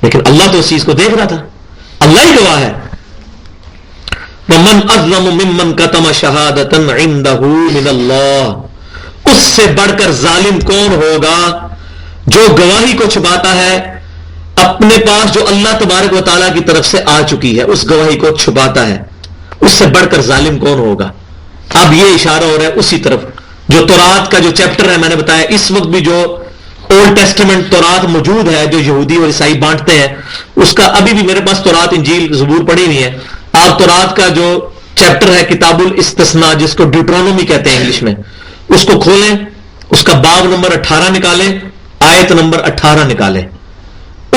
[SPEAKER 1] لیکن اللہ تو اس چیز کو دیکھ رہا تھا, اللہ ہی گواہ ہے. وَمَنْ أَظْلَمُ مِمَّنْ كَتَمَ شَهَادَةً عِنْدَهُ مِنَ اللَّهِ, اس سے بڑھ کر ظالم کون ہوگا جو گواہی کو چھپاتا ہے اپنے پاس جو اللہ تبارک و تعالیٰ کی طرف سے آ چکی ہے, اس گواہی کو چھپاتا ہے. اس سے بڑھ کر ظالم کون ہوگا؟ اب یہ اشارہ ہو رہا ہے اسی طرف جو تورات کا جو چیپٹر ہے. میں نے بتایا اس وقت بھی جو اولڈ ٹیسٹمنٹ تورات موجود ہے جو یہودی اور عیسائی بانٹتے ہیں, اس کا ابھی بھی میرے پاس تورات انجیل زبور پڑھی ہوئی ہے. آپ تورات کا جو چیپٹر ہے کتاب الاستثناء جس کو ڈیوٹرانومی کہتے ہیں انگلش میں, اس کو کھولیں, اس کا باب نمبر 18 نکالیں, آیت نمبر 18 نکالیں.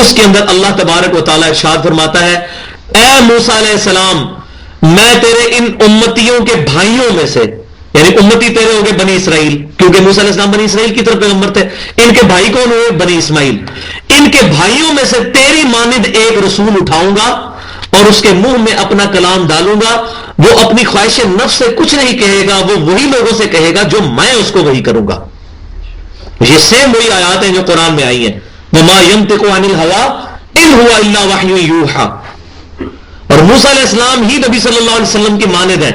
[SPEAKER 1] اس کے اندر اللہ تبارک و تعالیٰ ارشاد فرماتا ہے اے موسیٰ علیہ السلام میں تیرے ان امتیوں کے بھائیوں میں سے, یعنی امتی تیرے ہو گئے بنی اسرائیل, کیونکہ موسیٰ علیہ السلام بنی اسرائیل کی طرف پیغمبر تھے. ان کے بھائی کون ہوئے؟ بنی اسماعیل. ان کے بھائیوں میں سے تیری مانند ایک رسول اٹھاؤں گا اور اس کے منہ میں اپنا کلام ڈالوں گا, وہ اپنی خواہش نفس سے کچھ نہیں کہے گا, وہ وہی لوگوں سے کہے گا جو میں اس کو وہی کروں گا. یہ سیم وہی آیات ہیں جو قرآن میں آئی ہیں. وَمَا يَنْطِقُ عَنِ الْهَوَىٰ إِنْ هُوَ إِلَّا وَحْيٌ يُوحَىٰ, اور موسیٰ علیہ السلام ہی نبی صلی اللہ علیہ وسلم کی مانند ہیں.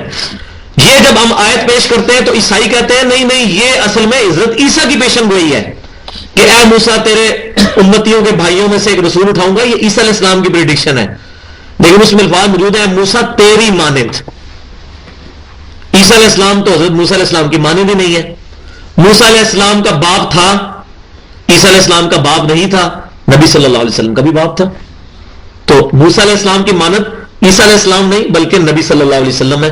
[SPEAKER 1] یہ جب ہم آیت پیش کرتے ہیں تو عیسائی کہتے ہیں نہیں نہیں یہ اصل میں حضرت عیسیٰ کی پیشن گوئی ہے کہ اے موسیٰ تیرے امتیوں کے بھائیوں میں سے ایک رسول اٹھاؤں گا. یہ عیسیٰ علیہ السلام کی پریڈکشن ہے, لیکن اس میں الفاظ موجود ہیں موسیٰ تیری مانند. عیسیٰ علیہ السلام تو حضرت موسیٰ علیہ السلام کی مانند ہی نہیں ہے. موسیٰ علیہ السلام کا باپ تھا, عیسیٰ علیہ السلام کا باپ نہیں تھا, نبی صلی اللہ علیہ وسلم کا بھی باپ تھا. تو موسیٰ علیہ السلام کی مانند عیسیٰ علیہ السلام نہیں بلکہ نبی صلی اللہ علیہ وسلم ہے.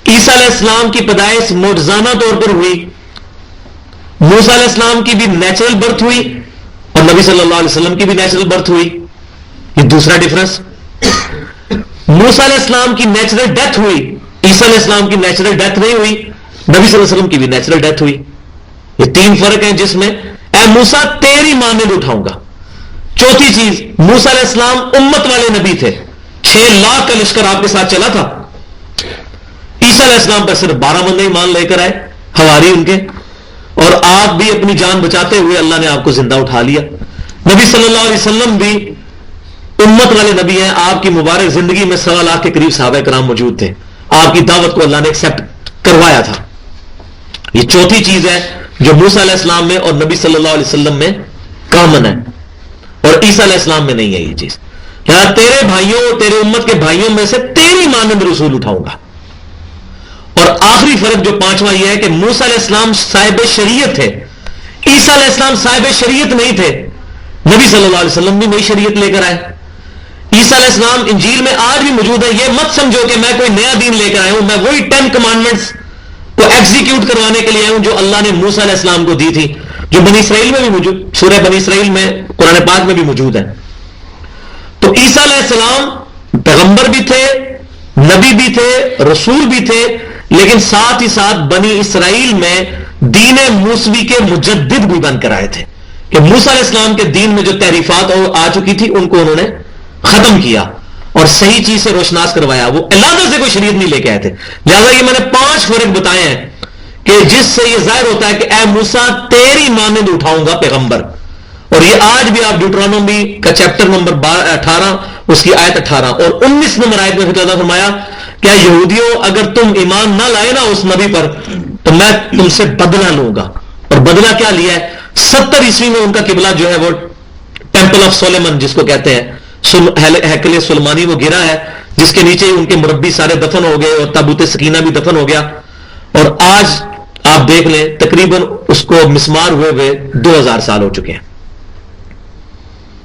[SPEAKER 1] عیسیٰ علیہ السلام کی پیدائش معجزانہ طور پر ہوئی, موسیٰ علیہ السلام کی بھی نیچرل برتھ ہوئی اور نبی صلی اللہ علیہ وسلم کی بھی نیچرل برتھ ہوئی. یہ دوسرا ڈفرنس. موسیٰ علیہ السلام کی نیچرل ڈیتھ ہوئی, عیسیٰ علیہ السلام کی نیچرل ڈیتھ نہیں ہوئی, نبی صلی اللہ علیہ وسلم کی بھی نیچرل ڈیتھ ہوئی. یہ تین فرق ہیں جس میں اے موسیٰ تیری مانند اٹھاؤں گا. چوتھی چیز موسیٰ علیہ السلام امت والے نبی تھے, 6 لاکھ کا لشکر آپ کے ساتھ چلا تھا. عیسیٰ علیہ السلام پر صرف 12 بندے ایمان لے کر آئے حواری ان کے, اور آپ بھی اپنی جان بچاتے ہوئے اللہ نے آپ کو زندہ اٹھا لیا. نبی صلی اللہ علیہ وسلم بھی امت والے نبی ہیں, آپ کی مبارک زندگی میں 1.25 لاکھ کے قریب صحابہ کرام موجود تھے, آپ کی دعوت کو اللہ نے ایکسپٹ کروایا تھا. یہ چوتھی چیز ہے جو موسیٰ علیہ السلام میں اور نبی صلی اللہ علیہ وسلم میں کامن ہے اور عیسیٰ علیہ السلام میں نہیں ہے یہ چیز. یہاں تیرے بھائیوں تیرے امت کے بھائیوں میں سے تیری مانند رسول اٹھاؤں گا. اور آخری فرق جو 5واں یہ ہے کہ موسیٰ علیہ السلام صاحب شریعت تھے, عیسیٰ علیہ السلام صاحب شریعت نہیں تھے. نبی صلی اللہ علیہ وسلم بھی نئی شریعت لے کر آئے. عیسیٰ علیہ السلام انجیل میں آج بھی موجود ہے. یہ مت سمجھو کہ میں کوئی نیا دین لے کر آیا ہوں, میں وہی 10 کمانڈمنٹس کو ایگزیکیوٹ کروانے کے لیے آیا ہوں جو اللہ نے موسیٰ علیہ السلام کو دی تھی, جو بنی اسرائیل میں بھی موجود, سورہ بنی اسرائیل میں قرآن پاک میں بھی موجود ہے. تو عیسیٰ علیہ السلام پیغمبر بھی تھے, نبی بھی تھے, رسول بھی تھے, لیکن ساتھ ہی ساتھ بنی اسرائیل میں دین موسوی کے مجدد بھی بن کر آئے تھے کہ موسیٰ علیہ السلام کے دین میں جو تحریفات آ چکی تھی ان کو انہوں نے ختم کیا اور صحیح چیز سے روشناس کروایا. وہ علیحدہ سے کوئی شریعت نہیں لے کے آئے تھے. لہٰذا یہ میں نے 5 فرق بتائے ہیں کہ جس سے یہ ظاہر ہوتا ہے کہ اے موسیٰ تیری مانند اٹھاؤں گا پیغمبر. اور یہ آج بھی آپ ڈیوٹرانومی کا چیپٹر نمبر 18 اس کی آیت 18 اور 19 نمبر آیت میں پھر فرمایا کیا یہودیوں اگر تم ایمان نہ لائے نا اس نبی پر تو میں تم سے بدلہ لوں گا. اور بدلہ کیا لیا ہے؟ 70 عیسوی میں ان کا قبلہ جو ہے وہ ٹیمپل آف سلیمان جس کو کہتے ہیں, ہیکل سلیمانی, وہ گرا ہے, جس کے نیچے ان کے مربی سارے دفن ہو گئے اور تابوت سکینہ بھی دفن ہو گیا. اور آج آپ دیکھ لیں تقریباً اس کو مسمار ہوئے 2000 سال ہو چکے ہیں,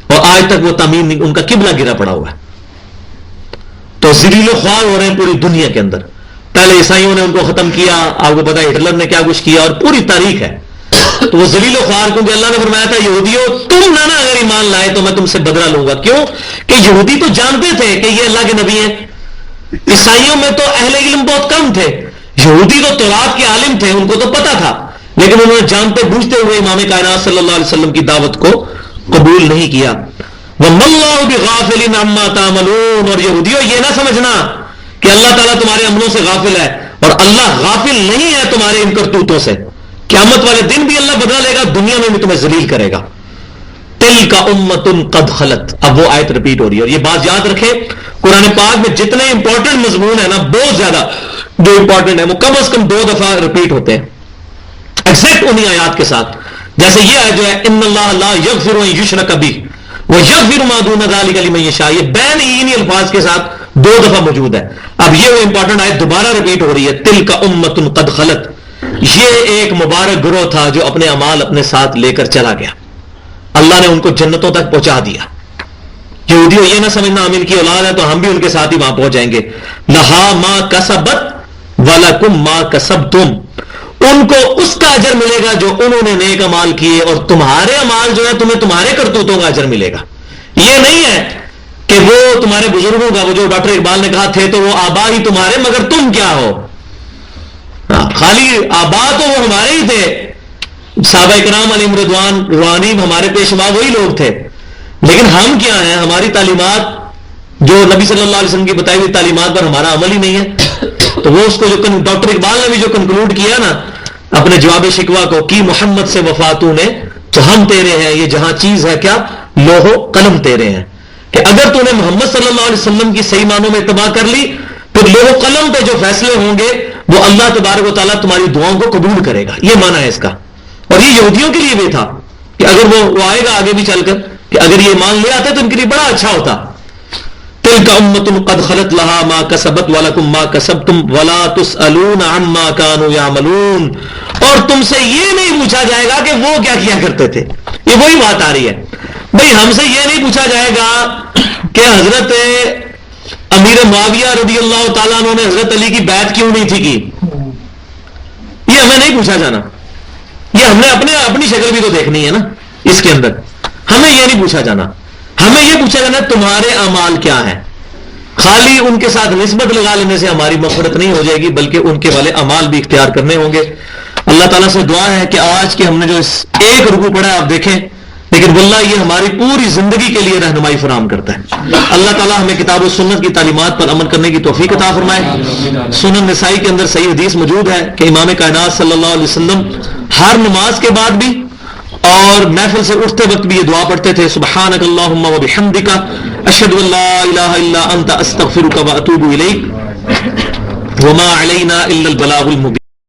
[SPEAKER 1] اور آج تک وہ تعمیر نہیں, ان کا قبلہ گرا پڑا ہوا ہے. تو ذلیل و خوار ہو رہے ہیں پوری دنیا کے اندر. پہلے عیسائیوں نے ان کو ختم کیا, آپ کو پتا ہے ہٹلر نے کیا کچھ کیا, اور پوری تاریخ ہے. تو وہ ذلیل و خوار, کیونکہ اللہ نے فرمایا تھا یہودیوں تم نہ اگر ایمان لائے تو میں تم سے بدلہ لوں گا. کیوں کہ یہودی تو جانتے تھے کہ یہ اللہ کے نبی ہیں. عیسائیوں میں تو اہل علم بہت کم تھے, یہودی تو تورات کے عالم تھے, ان کو تو پتا تھا, لیکن انہوں نے جانتے بوجھتے ہوئے امام کائنات صلی اللہ علیہ وسلم کی دعوت کو قبول نہیں کیا. وَمَا اللَّهُ بِغَافِلٍ عَمَّا تَعْمَلُونَ, اور یہودیوں یہ نہ سمجھنا کہ اللہ تعالیٰ تمہارے عملوں سے غافل ہے, اور اللہ غافل نہیں ہے تمہارے ان کرتوتوں سے. قیامت والے دن بھی اللہ بدلا لے گا, دنیا میں بھی تمہیں ذلیل کرے گا. تِلْكَ أُمَّةٌ قَدْ خَلَتْ, اب وہ آیت ریپیٹ ہو رہی ہے. اور یہ بات یاد رکھیں, قرآن پاک میں جتنے امپورٹنٹ مضمون ہیں نا, بہت زیادہ جو امپورٹنٹ ہے وہ کم از کم 2 دفعہ ریپیٹ ہوتے ہیں ایگزیکٹ انہی آیات کے ساتھ. جیسے یہ آیت جو ہے ان اللہ لا یغفر ان یشرک بہ ویغفر ما دون ذلک لمن یشاء, یہ بین انہی الفاظ کے ساتھ 2 دفعہ موجود ہے. اب یہ وہ امپورٹنٹ آیت دوبارہ ریپیٹ ہو رہی ہے, تلک امۃ قد خلت, یہ ایک مبارک گروہ تھا جو اپنے اعمال اپنے ساتھ لے کر چلا گیا, اللہ نے ان کو جنتوں تک پہنچا دیا. یہودیوں یہ نہ سمجھنا ہم ان کی اولاد ہے تو ہم بھی ان کے ساتھ ہی وہاں پہنچ جائیں گے. لہا ما کسبت ولکم ما کسبتم, ان کو اس کا اجر ملے گا جو انہوں نے نیک اعمال کیے, اور تمہارے اعمال جو ہے تمہیں تمہارے کرتوتوں کا اجر ملے گا. یہ نہیں ہے کہ وہ تمہارے بزرگوں کا, وہ جو ڈاکٹر اقبال نے کہا تھے تو وہ آبا ہی تمہارے مگر تم کیا ہو. خالی آبا تو وہ ہمارے ہی تھے, صحابہ کرام علیہم رضوان روحانی ہمارے پیشوا وہی لوگ تھے, لیکن ہم کیا ہیں, ہماری تعلیمات جو نبی صلی اللہ علیہ وسلم کی بتائی ہوئی تعلیمات پر ہمارا عمل ہی نہیں ہے. تو وہ اس کو جو ڈاکٹر اقبال نے بھی جو کنکلوڈ کیا نا اپنے جواب شکوہ کو, کی محمد سے وفاتوں نے تو ہم تیرے ہیں, یہ جہاں چیز ہے کیا لوح و قلم تیرے ہیں, کہ اگر تو نے محمد صلی اللہ علیہ وسلم کی صحیح معنوں میں اتباع کر لی تو لوح و قلم پہ جو فیصلے ہوں گے وہ اللہ تبارک و تعالیٰ تمہاری دعاؤں کو قبول کرے گا. یہ معنی ہے اس کا. اور یہ یہودیوں کے لیے بھی تھا کہ اگر وہ آئے گا آگے بھی چل کر کہ اگر یہ مان لے آتے تو ان کے لیے بڑا اچھا ہوتا. تلک امۃ قد خلت لها ما کسبت ولکم ما کسبتم ولا تسألون عما كانوا يعملون, اور تم سے یہ نہیں پوچھا جائے گا کہ وہ کیا کیا کرتے تھے. یہ وہی بات آ رہی ہے بھئی, ہم سے یہ نہیں پوچھا جائے گا کہ حضرت امیر معاویہ رضی اللہ تعالیٰ عنہ نے حضرت علی کی بیعت کیوں نہیں تھی کی, یہ ہمیں نہیں پوچھا جانا. یہ ہم نے اپنی شکل بھی تو دیکھنی ہے نا اس کے اندر. ہمیں یہ نہیں پوچھا جانا, ہمیں یہ پوچھا جانا تمہارے اعمال کیا ہیں. خالی ان کے ساتھ نسبت لگا لینے سے ہماری مغفرت نہیں ہو جائے گی, بلکہ ان کے والے اعمال بھی اختیار کرنے ہوں گے. اللہ تعالیٰ سے دعا ہے کہ آج کے ہم نے جو اس ایک رکوع پڑھا ہے آپ دیکھیں, لیکن واللہ یہ ہماری پوری زندگی کے لیے رہنمائی فراہم کرتا ہے. اللہ تعالیٰ ہمیں کتاب و سنت کی تعلیمات پر عمل کرنے کی توفیق عطا فرمائے. سنن نسائی کے اندر صحیح حدیث موجود ہے کہ امام کائنات صلی اللہ علیہ وسلم ہر نماز کے بعد بھی اور محفل سے اٹھتے وقت بھی یہ دعا پڑھتے تھے, سبحانک اللہم و بحمدک اشہد ان لا الہ الا انت استغفرک و اتوب الیک وما علینا الا البلاغ المبین.